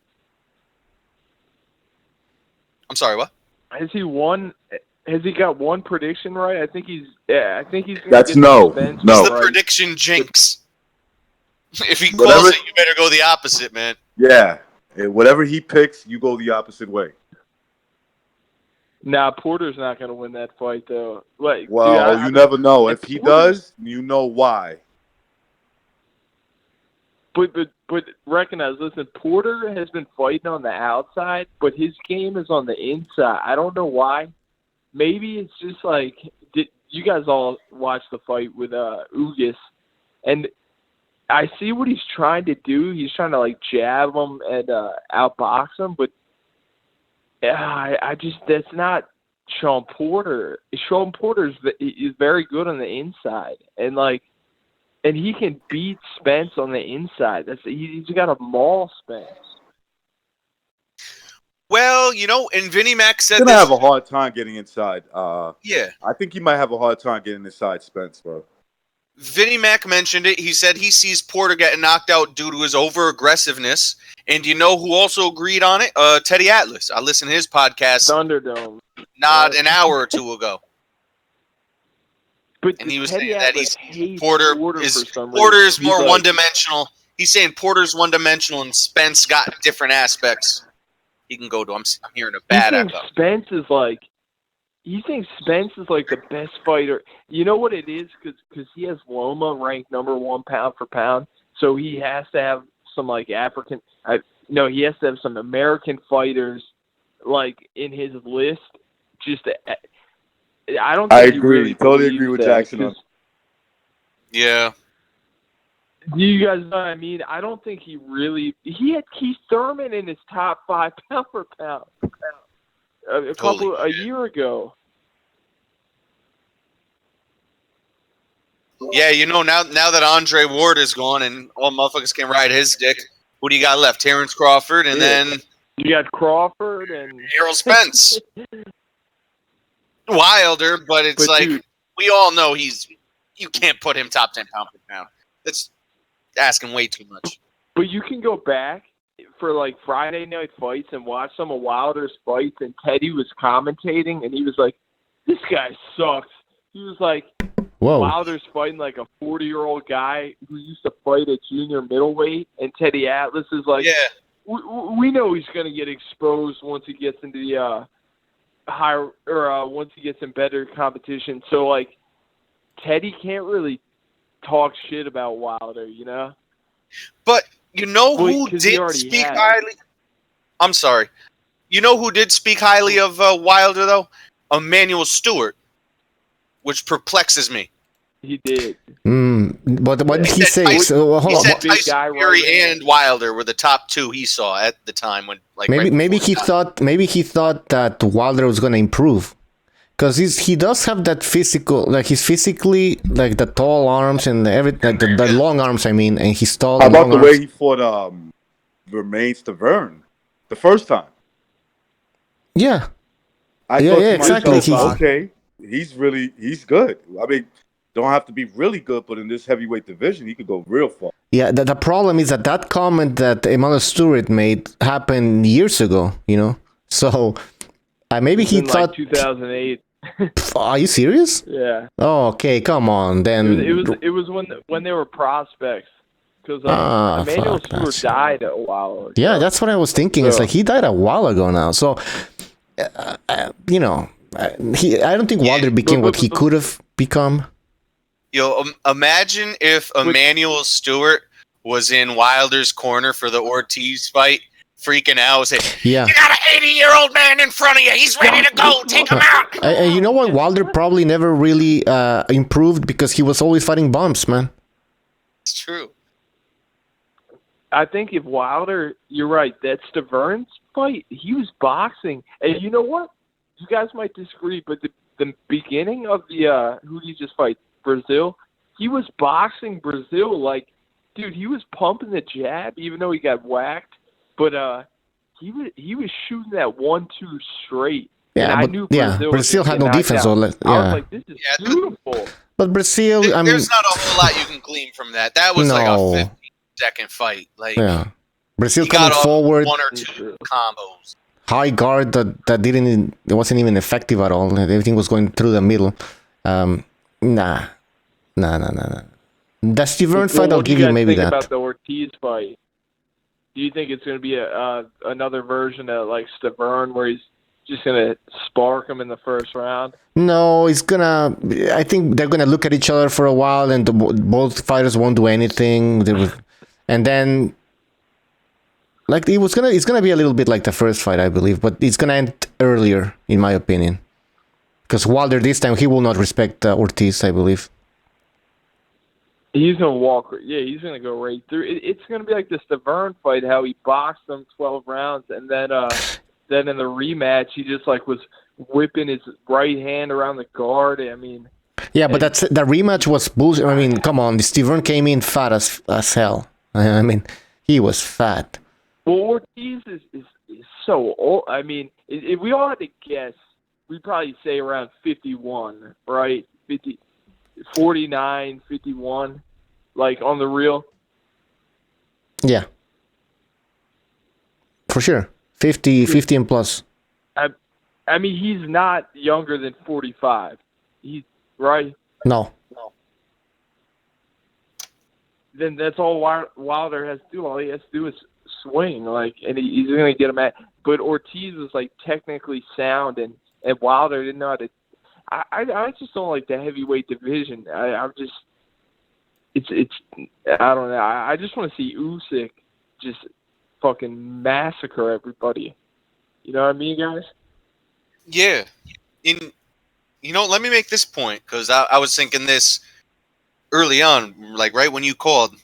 I'm sorry, what? Has he won? Has he got one prediction right? I think he's. That's no. He's the prediction jinx. If he calls it, you better go the opposite, man. Yeah. Whatever he picks, you go the opposite way. Nah, Porter's not going to win that fight, though. Like, well, dude, you never know. If he does, you know why. But recognize, listen, Porter has been fighting on the outside, but his game is on the inside. I don't know why. Maybe it's just like, you guys all watched the fight with Ugas, and I see what he's trying to do. He's trying to like jab him and outbox him, but I just, that's not Sean Porter. Sean Porter is very good on the inside, and he can beat Spence on the inside. He's got to maul Spence. Well, you know, and Vinnie Mac said he's gonna have a hard time getting inside. Yeah, I think he might have a hard time getting inside Spence, bro. Vinnie Mac mentioned it. He said he sees Porter getting knocked out due to his over-aggressiveness. And you know who also agreed on it? Teddy Atlas. I listened to his podcast. Thunderdome. Not an hour or two ago. But and he was Teddy saying that Porter is more one-dimensional. He's saying Porter's one-dimensional and Spence got different aspects. He can go to. I'm hearing a bad echo. Spence is like. You think Spence is like the best fighter? You know what it is? Because he has Loma ranked number 1 pound for pound, so he has to have some like he has to have some American fighters like in his list. Just I don't. I think agree. Really totally agree with Jackson. Yeah. Do you guys know what I mean? I don't think he had Keith Thurman in his top 5 pound for pound. A year ago. Yeah, you know, now that Andre Ward is gone and all motherfuckers can ride his dick, who do you got left? Terrence Crawford, and then you got Crawford and Errol Spence. Wilder, but dude, we all know you can't put him top 10 pound for pound. That's asking way too much. But you can go back for like Friday night fights and watch some of Wilder's fights, and Teddy was commentating, and he was like, "This guy sucks." He was like, "Whoa." Wilder's fighting like a 40-year-old guy who used to fight at junior middleweight, and Teddy Atlas is like, "Yeah, we know he's going to get exposed once he gets into the higher or once he gets in better competition." So like, Teddy can't really talk shit about Wilder, you know. But you know who did speak highly? I'm sorry. You know who did speak highly of Wilder, though? Emmanuel Stewart, which perplexes me. He did. But what did he say? Tyson, hold he on. said Tyson Fury and Wilder were the top two he saw at the time when, like, Maybe he thought that Wilder was gonna improve, because he does have that physical, like he's physically like the tall arms and everything, like the long arms. I mean, and he's tall. How about the way arms. he fought Romain Stavern the first time? Yeah. I thought to myself, okay, he's good. I mean, don't have to be really good, but in this heavyweight division, he could go real far. Yeah, the problem is that comment that Emmanuel Stewart made happened years ago, you know? So, maybe he thought... Like 2008. Are you serious? Yeah. Oh, okay, come on, then... It was when they were prospects. Because Emmanuel Stewart died a while ago. Yeah, that's what I was thinking. It's like, he died a while ago now. So, you know, I don't think Wilder became what he could have become. Yo, imagine if Emmanuel Stewart was in Wilder's corner for the Ortiz fight, freaking out, saying, "Yeah, you got an 80-year-old man in front of you. He's ready to go. Take him out." And you know what? Wilder probably never really improved because he was always fighting bumps, man. It's true. I think if Wilder, you're right, that Stavern's fight, he was boxing. And you know what? You guys might disagree, but the beginning of the, who did he just fight? Brazil? He was boxing Brazil like, dude, he was pumping the jab even though he got whacked. But he was shooting that 1-2 straight. Yeah, and but I knew Brazil had no defense. So I was like, this is beautiful. But Brazil, I mean, there's not a whole lot you can glean from that. That was like a 15-second fight. Like, Brazil he got coming forward, 1 or 2 combos. High guard that it wasn't even effective at all. Everything was going through the middle. Nah. The Stavern fight, I'll give you maybe that. What do you guys think about the Ortiz fight? Do you think it's going to be another version of like Stavern where he's just going to spark him in the first round? No, I think they're gonna look at each other for a while, and both fighters won't do anything. And then, like it's gonna be a little bit like the first fight, I believe, but it's gonna end earlier, in my opinion. Because Wilder this time he will not respect Ortiz, I believe. He's gonna walk. Yeah, he's gonna go right through. It's gonna be like the Stavern fight, how he boxed him 12 rounds, and then in the rematch he just like was whipping his right hand around the guard. I mean, yeah, but the rematch was bullshit. I mean, come on, Stavern came in fat as hell. I mean, he was fat. Well, Ortiz is so old. I mean, if we all had to guess, we'd probably say around 51, right? 49, 51, like on the real. Yeah, for sure. 50 and plus. I mean, he's not younger than 45. He's right. No. Then that's all Wilder has to do. All he has to do is swing, like, and he's going to get him at. But Ortiz was like technically sound, and Wilder didn't know how to. I just don't like the heavyweight division. I don't know. I just want to see Usyk just fucking massacre everybody. You know what I mean, guys? Yeah. Let me make this point, because I was thinking this early on, like right when you called.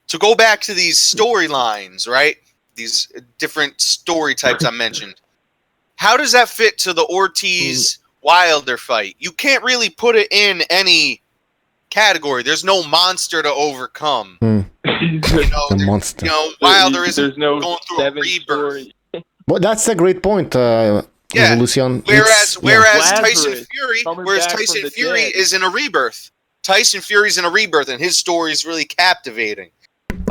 To go back to these storylines, right? These different story types I mentioned. How does that fit to the Ortiz-Wilder fight? You can't really put it in any category. There's no monster to overcome. The monster. Wilder isn't going through a rebirth. Well, that's a great point, Lucian. Whereas Tyson Fury is in a rebirth. Tyson Fury's in a rebirth, and his story is really captivating.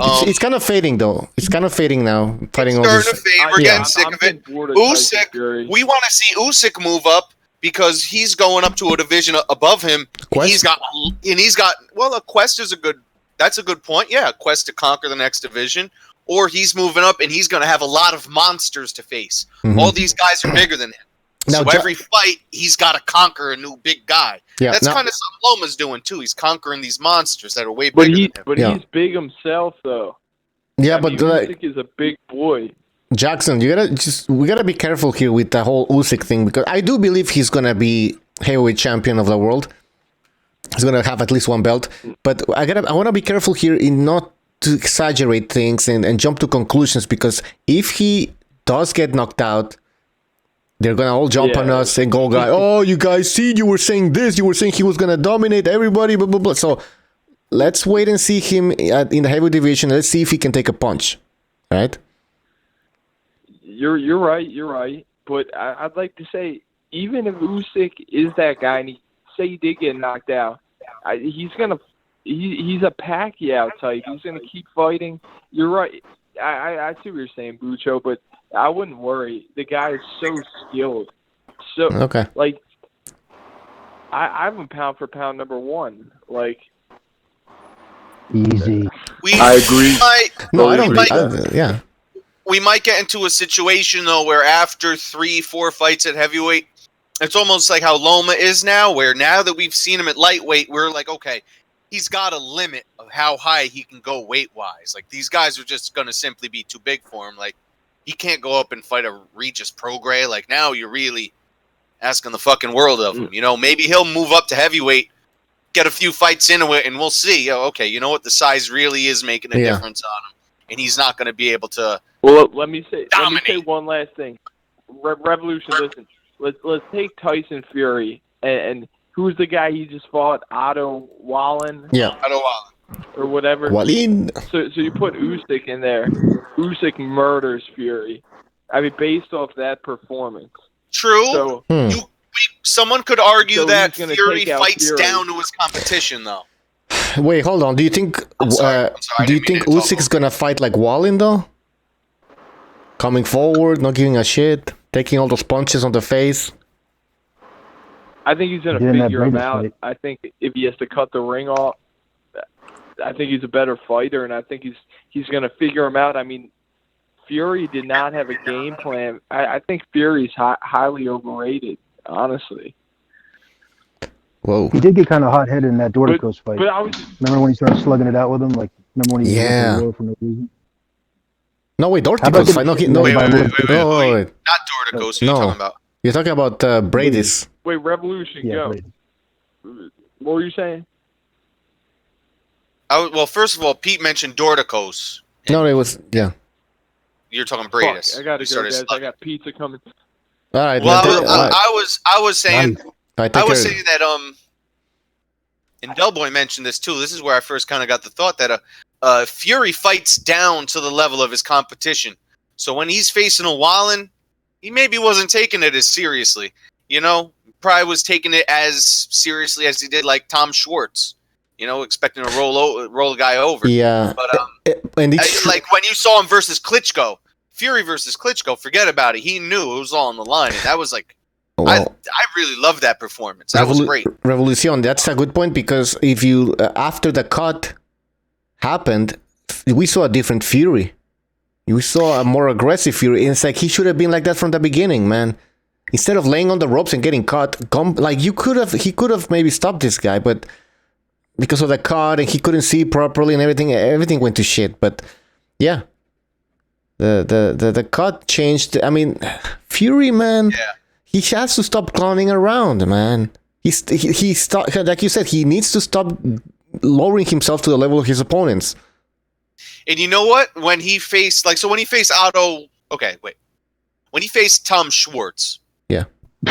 It's kind of fading, though. It's kind of fading now. Fighting all starting this. to fade. We're getting sick of it. Usyk, we want to see Usyk move up because he's going up to a division above him. Quest? He's got. Well, a quest is that's a good point. Yeah, a quest to conquer the next division. Or he's moving up and he's going to have a lot of monsters to face. Mm-hmm. All these guys are bigger than him. Now, so every fight, he's got to conquer a new big guy. Yeah, that's kind of something Loma's doing, too. He's conquering these monsters that are way bigger than him. But he's big himself, though. Yeah, Usyk is a big boy. Jackson, we gotta be careful here with the whole Usyk thing, because I do believe he's gonna be heavyweight champion of the world. He's gonna have at least one belt. But I want to be careful here in not to exaggerate things and jump to conclusions, because if he does get knocked out, they're gonna all jump on us and go, "Oh, you guys see, you were saying this, you were saying he was gonna dominate everybody, blah blah blah." So let's wait and see him in the heavy division. Let's see if he can take a punch, right? You're right. But I'd like to say, even if Usyk is that guy, and he did get knocked out, he's a Pacquiao type. He's gonna keep fighting. You're right. I see what you're saying, Bucho, but I wouldn't worry. The guy is so skilled. So like, I have him pound for pound number one. Like, easy. I agree. We might get into a situation though where after 3-4 fights at heavyweight, it's almost like how Loma is now, where now that we've seen him at lightweight, we're like, okay, he's got a limit of how high he can go weight-wise. Like, these guys are just going to simply be too big for him. Like, he can't go up and fight a Regis Prograis. Like, now you're really asking the fucking world of him. You know, maybe he'll move up to heavyweight, get a few fights into it, and we'll see. Oh, okay, you know what? The size really is making a difference on him. And he's not going to be able to let me say one last thing. Revolution, listen. Let's take Tyson Fury and who's the guy he just fought? Otto Wallen? Yeah. Otto Wallen. Or whatever. Wallin. So you put Usyk in there. Usyk murders Fury. I mean, based off that performance. True. So someone could argue that Fury fights Fury. down to his competition, though. Wait, hold on. Do you think Usyk's gonna fight like Wallin though? Coming forward, not giving a shit, taking all those punches on the face. I think he's gonna figure him out. I think if he has to cut the ring off, I think he's a better fighter, and I think he's gonna figure him out. I mean, Fury did not have a game plan. I think Fury's highly overrated, honestly. Whoa. He did get kind of hot-headed in that Dorticos fight. But remember when he started slugging it out with him? Like, remember when he was for no reason? No, wait, Dorticos fight. Wait. Not Dorticos. Who are you talking about? You're talking about Brady's. Wait, Revolution, go. Brady. What were you saying? Well, first of all, Pete mentioned Dorticos. No, it was You're talking Bradis. I gotta go, guys. I got pizza coming. All right. Well, I was saying that and Delboy mentioned this too. This is where I first kind of got the thought that Fury fights down to the level of his competition. So when he's facing a Wallen, he maybe wasn't taking it as seriously. You know, probably was taking it as seriously as he did like Tom Schwartz. You know, expecting to roll a guy over. Yeah. But like when you saw him versus Klitschko, Fury versus Klitschko, forget about it. He knew it was all on the line, and that was like. Well, I really loved that performance. That was great. Revolution, that's a good point, because if you after the cut happened, we saw a different Fury. We saw a more aggressive Fury. And it's like he should have been like that from the beginning, man. Instead of laying on the ropes and getting cut, he could have maybe stopped this guy, but because of the cut and he couldn't see properly and everything went to shit. But yeah, the cut changed. I mean, Fury, man. Yeah. He has to stop clowning around, man. He like you said, he needs to stop lowering himself to the level of his opponents. And you know what? When he faced when he faced Otto, when he faced Tom Schwartz, he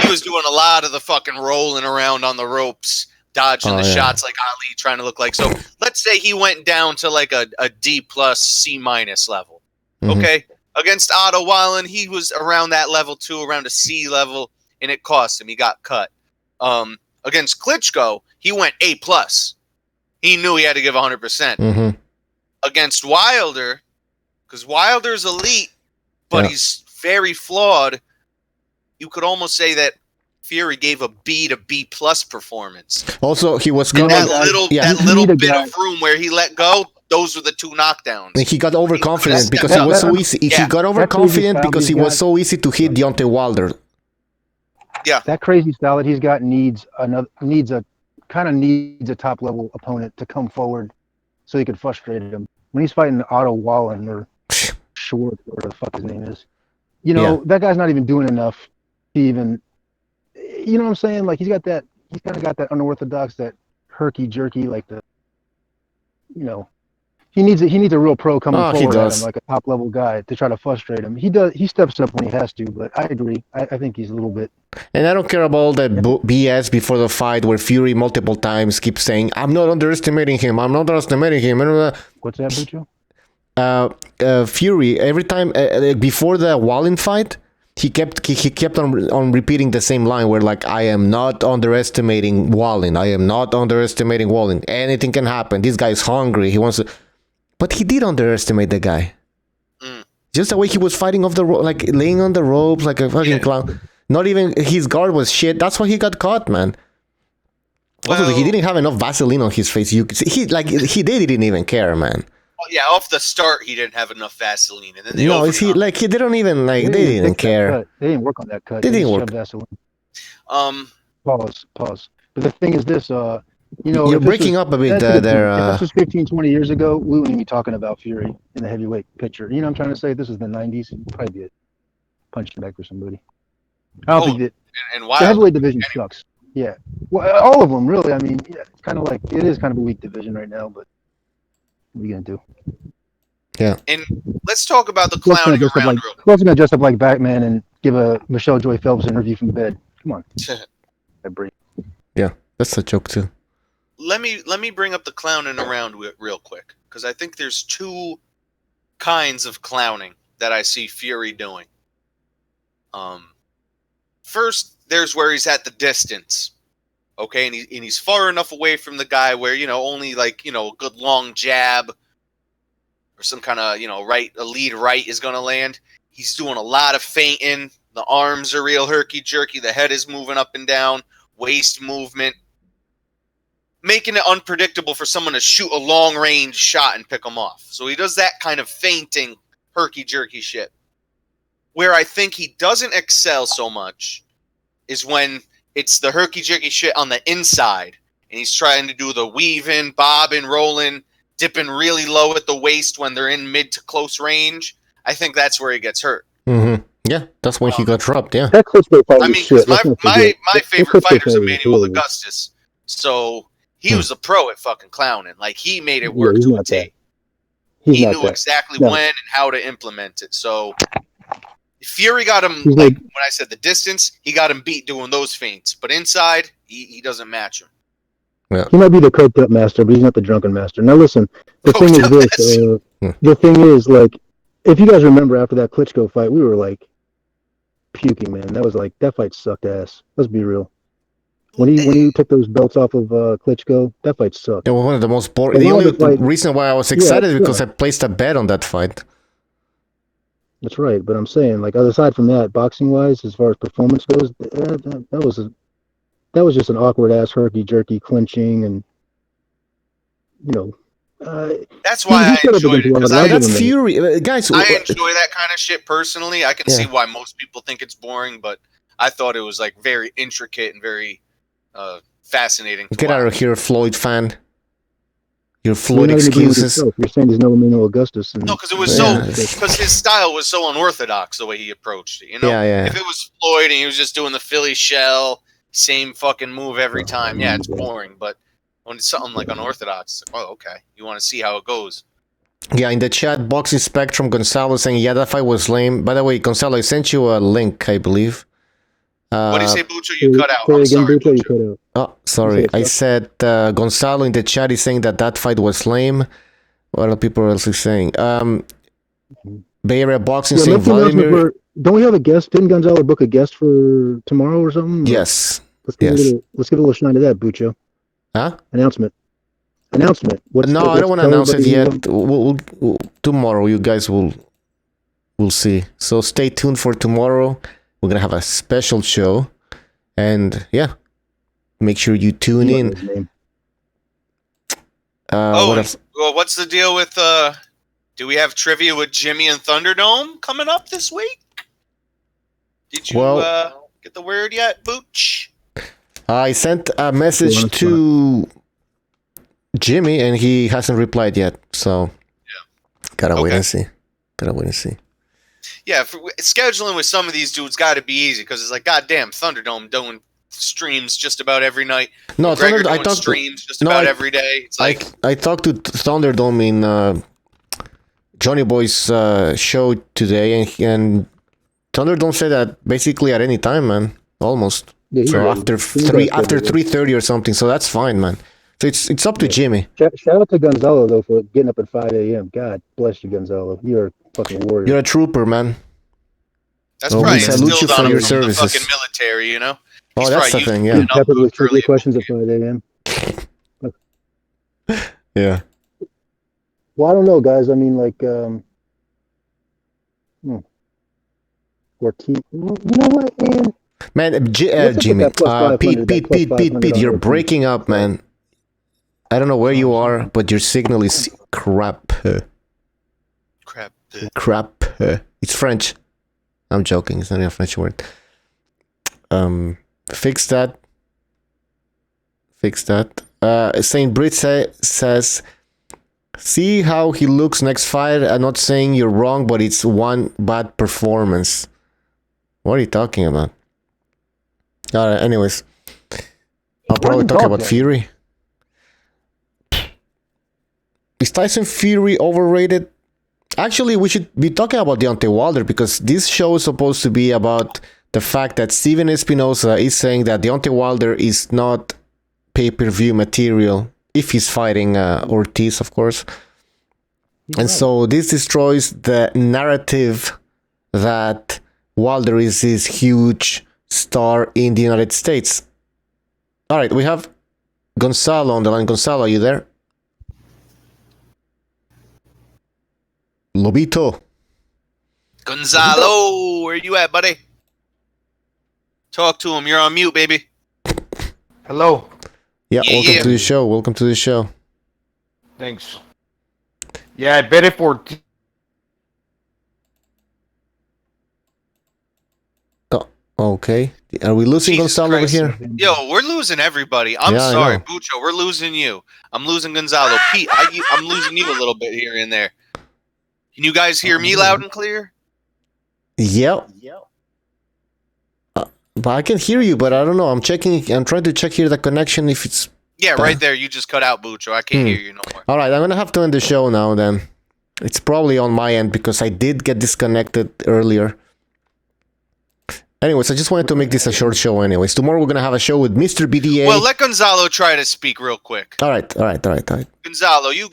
was doing a lot of the fucking rolling around on the ropes, dodging the shots like Ali, trying to look like. So let's say he went down to like a D+, C- level. Mm-hmm. Okay. Against Otto Wallen, he was around that level too, around a C level, and it cost him. He got cut. Against Klitschko, he went A+. He knew he had to give 100%. Mm-hmm. Against Wilder, because Wilder's elite, but he's very flawed, you could almost say that Fury gave a B to B+ performance. Also, he was in that little bit of room where he let go. Those were the two knockdowns. And he got overconfident because he was so easy. He got overconfident because he was so easy to hit Deontay Wilder. Yeah, that crazy style that he's got needs a top level opponent to come forward, so he could frustrate him. When he's fighting Otto Wallen or Schwartz, or the fuck his name is, that guy's not even doing enough to even. You know what I'm saying? Like he's kind of got that unorthodox, that herky jerky, like the, he needs a real pro coming forward at him, like a top level guy, to try to frustrate him. He steps up when he has to, but I agree. I think he's a little bit. And I don't care about all that BS before the fight where Fury multiple times keeps saying, "I'm not underestimating him. I'm not underestimating him." What's that, Bucho? Fury, every time before the Wallin fight, he kept on repeating the same line where, like, "I am not underestimating Wallin. I am not underestimating Wallin. Anything can happen. This guy's hungry. He wants to." But he did underestimate the guy. Just the way he was fighting off the rope, like laying on the ropes like a fucking clown. Not even his guard was shit. That's why he got caught, man. Also, he didn't have enough Vaseline on his face. You could see, he didn't even care, man. Oh, yeah, off the start he didn't have enough Vaseline, and then they they didn't even they didn't care. They didn't work on that cut. They didn't work. Vaseline. Pause. But the thing is this, you're breaking up a bit there. If this was 15, 20 years ago, we wouldn't be talking about Fury in the heavyweight picture. You know what I'm trying to say? This is the 90s. He'd probably be a punching bag for somebody. I don't think that and the heavyweight division sucks. Yeah. Well, all of them, really. I mean, yeah, it's kind of like, it is kind of a weak division right now, but what are you going to do? Yeah. And let's talk about the clowning around real quick. Who's going to dress up like Batman and give a Michelle Joy Phelps interview from bed? Come on. Yeah, that's a joke too. Let me bring up the clowning around real quick, because I think there's two kinds of clowning that I see Fury doing. First, there's where he's at the distance, okay, and he's far enough away from the guy where, only like, a good long jab or some kind of, a lead right is going to land. He's doing a lot of feinting. The arms are real herky-jerky. The head is moving up and down. Waist movement. Making it unpredictable for someone to shoot a long-range shot and pick him off. So he does that kind of feinting, herky-jerky shit. Where I think he doesn't excel so much is when it's the herky-jerky shit on the inside, and he's trying to do the weaving, bobbing, rolling, dipping really low at the waist when they're in mid to close range. I think that's where he gets hurt. Mm-hmm. Yeah, that's why he got dropped, yeah. I mean, because my favorite fighter is Emmanuel Augustus, so he was a pro at fucking clowning. Like, he made it work to a T. He knew exactly when and how to implement it. So Fury got him, like when I said the distance, he got him beat doing those feints. But inside, he doesn't match him. Yeah. He might be the coked up master, but he's not the drunken master. Now listen, the thing is this. The thing is, like, if you guys remember after that Klitschko fight, we were like puking, man. That fight sucked ass. Let's be real. When he took those belts off of Klitschko, that fight sucked. It was one of the most boring. The only reason why I was excited is because I placed a bet on that fight. That's right, but I'm saying, like, aside from that, boxing wise, as far as performance goes, that was just an awkward ass herky jerky clinching, and that's why I enjoyed it. That's Fury, guys. I enjoy that kind of shit personally. I can see why most people think it's boring, but I thought it was like very intricate and very fascinating. Get out of here, Floyd fan. Your Floyd excuses. You're saying there's no Emmanuel Augustus. No, because it was because his style was so unorthodox the way he approached it. If it was Floyd and he was just doing the Philly shell, same fucking move every time, it's boring. But when it's something like unorthodox, it's like, oh, okay, you want to see how it goes. Yeah, in the chat, Boxing Spectrum, Gonzalo saying, yeah, that fight was lame. By the way, Gonzalo, I sent you a link, I believe. What do you say, Bucho? You cut out. I'm sorry, Bucho. Oh, sorry. I said Gonzalo in the chat is saying that fight was lame. What are people else saying? Bay Area Boxing saying Vladimir. Don't we have a guest? Didn't Gonzalo book a guest for tomorrow or something? Yes. Let's give a little shine to that, Bucho. Huh? Announcement. I don't want to announce it yet. We'll tomorrow, you guys will see. So stay tuned for tomorrow. We're going to have a special show. And, make sure you tune in. What's the deal with... do we have trivia with Jimmy and Thunderdome coming up this week? Did you get the word yet, Booch? I sent a message to Jimmy, and he hasn't replied yet. So, gotta wait and see. Yeah, scheduling with some of these dudes got to be easy because it's like, goddamn, Thunderdome doing streams just about every night. No, Gregor I doing talked streams just about every day. It's like I talked to Thunderdome in Johnny Boy's show today, and Thunderdome said that basically at any time, man, almost. Yeah, so right. after 3:30 or something, so that's fine, man. So it's up to Jimmy. Shout out to Gonzalo though for getting up at 5 a.m. God bless you, Gonzalo. You're a fucking warrior. You're a trooper, man. that's Well, probably we salute you instilled for on him your from services. the fucking military, you know. Oh, He's that's the probably thing, used yeah. to Peppered with trivia questions at 5 a.m. Yeah. Well, I don't know, guys. I mean, like, Ortiz. You know what, man? Man, Let's Jimmy, look at that plus 500, Pete, that plus 500 you're on breaking up, man. I don't know where you are, but your signal is crap. Crap. It's French. I'm joking. It's not a French word. Fix that. Saint Brit says, see how he looks next fight. I'm not saying you're wrong, but it's one bad performance. What are you talking about? Alright, anyways. I'll probably talk about Fury. Is Tyson Fury overrated? Actually, we should be talking about Deontay Wilder because this show is supposed to be about the fact that Steven Espinosa is saying that Deontay Wilder is not pay-per-view material if he's fighting Ortiz, of course. And so this destroys the narrative that Wilder is this huge star in the United States. All right, we have Gonzalo on the line. Gonzalo, are you there? Lobito. Gonzalo, where you at, buddy? Talk to him. You're on mute, baby. Hello. Yeah, welcome to the show. Welcome to the show. Thanks. Yeah, I bet it for. Okay. Are we losing Gonzalo over here? Yo, we're losing everybody. I'm Yeah, I sorry, know. Bucho. We're losing you. I'm losing Gonzalo. Pete, I'm losing you a little bit here and there. Can you guys hear me loud and clear? Yep. But I can hear you, but I don't know. I'm trying to check here the connection if it's... Yeah, right there. You just cut out, Bucho. I can't hear you no more. All right, I'm going to have to end the show now then. It's probably on my end because I did get disconnected earlier. Anyways, I just wanted to make this a short show anyways. Tomorrow we're going to have a show with Mr. BDA. Well, let Gonzalo try to speak real quick. All right. Gonzalo, you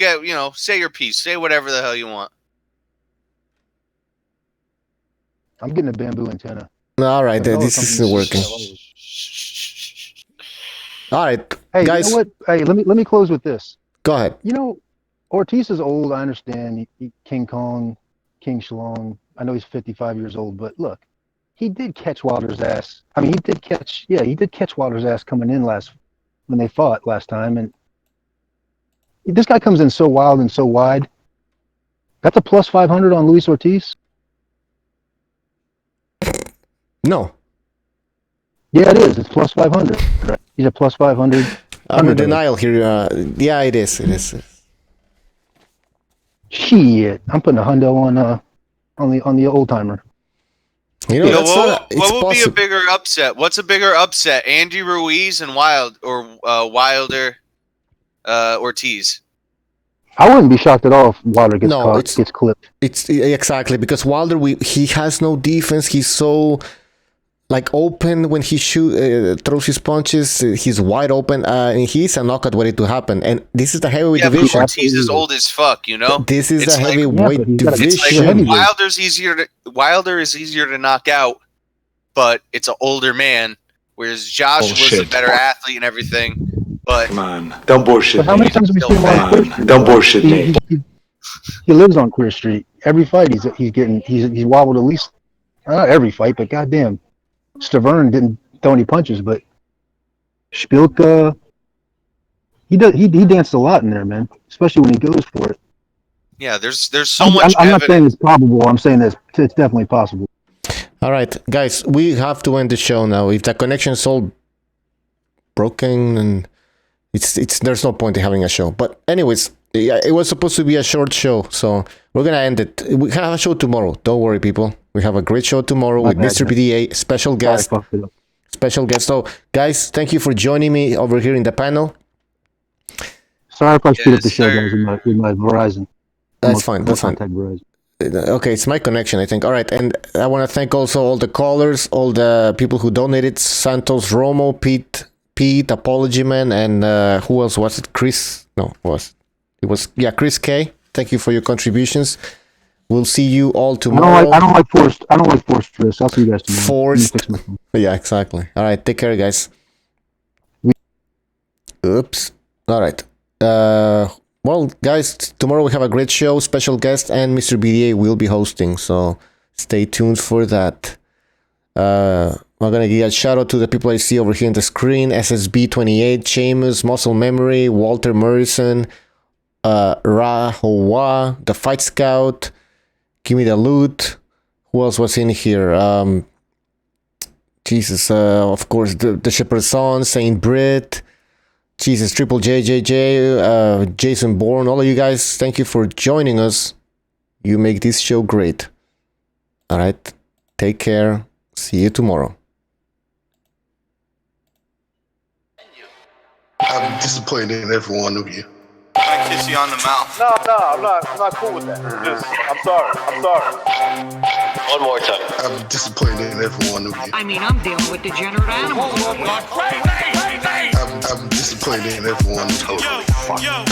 say your piece. Say whatever the hell you want. I'm getting a bamboo antenna. All right, this isn't working. All right, hey, guys. You know what? Hey, let me close with this. Go ahead. You know, Ortiz is old. I understand. King Kong, King Shalong. I know he's 55 years old, but look, he did catch Wilder's ass. I mean, he did catch Wilder's ass coming in when they fought last time, and this guy comes in so wild and so wide. That's a plus 500 on Luis Ortiz. No. Yeah, it is. It's plus 500. He's a plus 500. I'm in denial here. Yeah, it is. Shit, I'm putting a hundo on the old timer. You know, what would be a bigger upset? What's a bigger upset, Andy Ruiz and Wilder Ortiz? I wouldn't be shocked at all if Wilder gets clipped. It's exactly because Wilder, he has no defense. He's so open when he throws his punches. He's wide open, and he's a knockout waiting to happen. And this is the heavyweight division. Ortiz is old as fuck, you know. This is the heavyweight division. It's Wilder is easier to knock out, but it's an older man, whereas Josh was a better athlete and everything. But come on, don't bullshit. But how many times have we seen him on Queer Street? Don't bullshit me. He lives on Queer Street. Every fight he's wobbled at least, not every fight, but goddamn, Stavern didn't throw any punches, but Szpilka, he danced a lot in there, man, especially when he goes for it. Yeah, there's so much. I'm not saying it's probable. I'm saying that it's definitely possible. All right, guys, we have to end the show now. If the connection is all broken, and there's no point in having a show. But anyways, it was supposed to be a short show, so we're gonna end it. We have a show tomorrow. Don't worry, people. We have a great show tomorrow with Mr. BDA, special guest. special guest. So, guys, thank you for joining me over here in the panel. Sorry if I speed up the show, guys, with my Verizon. That's fine. That's fine. Verizon. Okay, it's my connection, I think. All right, and I want to thank also all the callers, all the people who donated: Santos Romo, Pete, Apology Man, and who else was it? Chris? No, Chris K. Thank you for your contributions. We'll see you all tomorrow. I don't like forced risks. I'll see you guys tomorrow. Forced. Yeah, exactly. All right, take care, guys. Oops. All right. Well, guys, tomorrow we have a great show. Special guest and Mr. BDA will be hosting, so stay tuned for that. I'm gonna give a shout out to the people I see over here on the screen: SSB28, Seamus, Muscle Memory, Walter Morrison, Rahowa, the Fight Scout, Give Me the Loot. Who else was in here? Jesus, of course, the Shepherd's Son, Saint Brit, Jesus, Triple JJJ, Jason Bourne, all of you guys, thank you for joining us. You make this show great. All right, take care. See you tomorrow. I'm disappointed in every one of you. I kiss you on the mouth. No, I'm not cool with that. I'm sorry. One more time. I'm disappointed in every one of you. I mean, I'm dealing with degenerate animals. I'm disappointed in everyone. Totally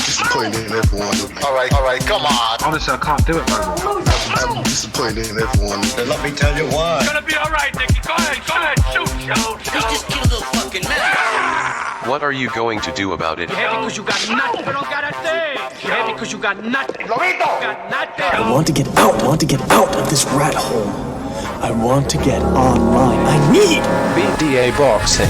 disappointed in everyone. All right, come on. Honestly, I can't do it no more. I'm disappointed in everyone. Let me tell you why. It's gonna be all right, Nicky. Go ahead, shoot. You just killed a fucking man. What are you going to do about it? You're happy because you got nothing. You don't got a thing. You're happy because you got nothing. You got nothing. I want to get out. I want to get out of this rat hole. I want to get online. I need BDA Boxing.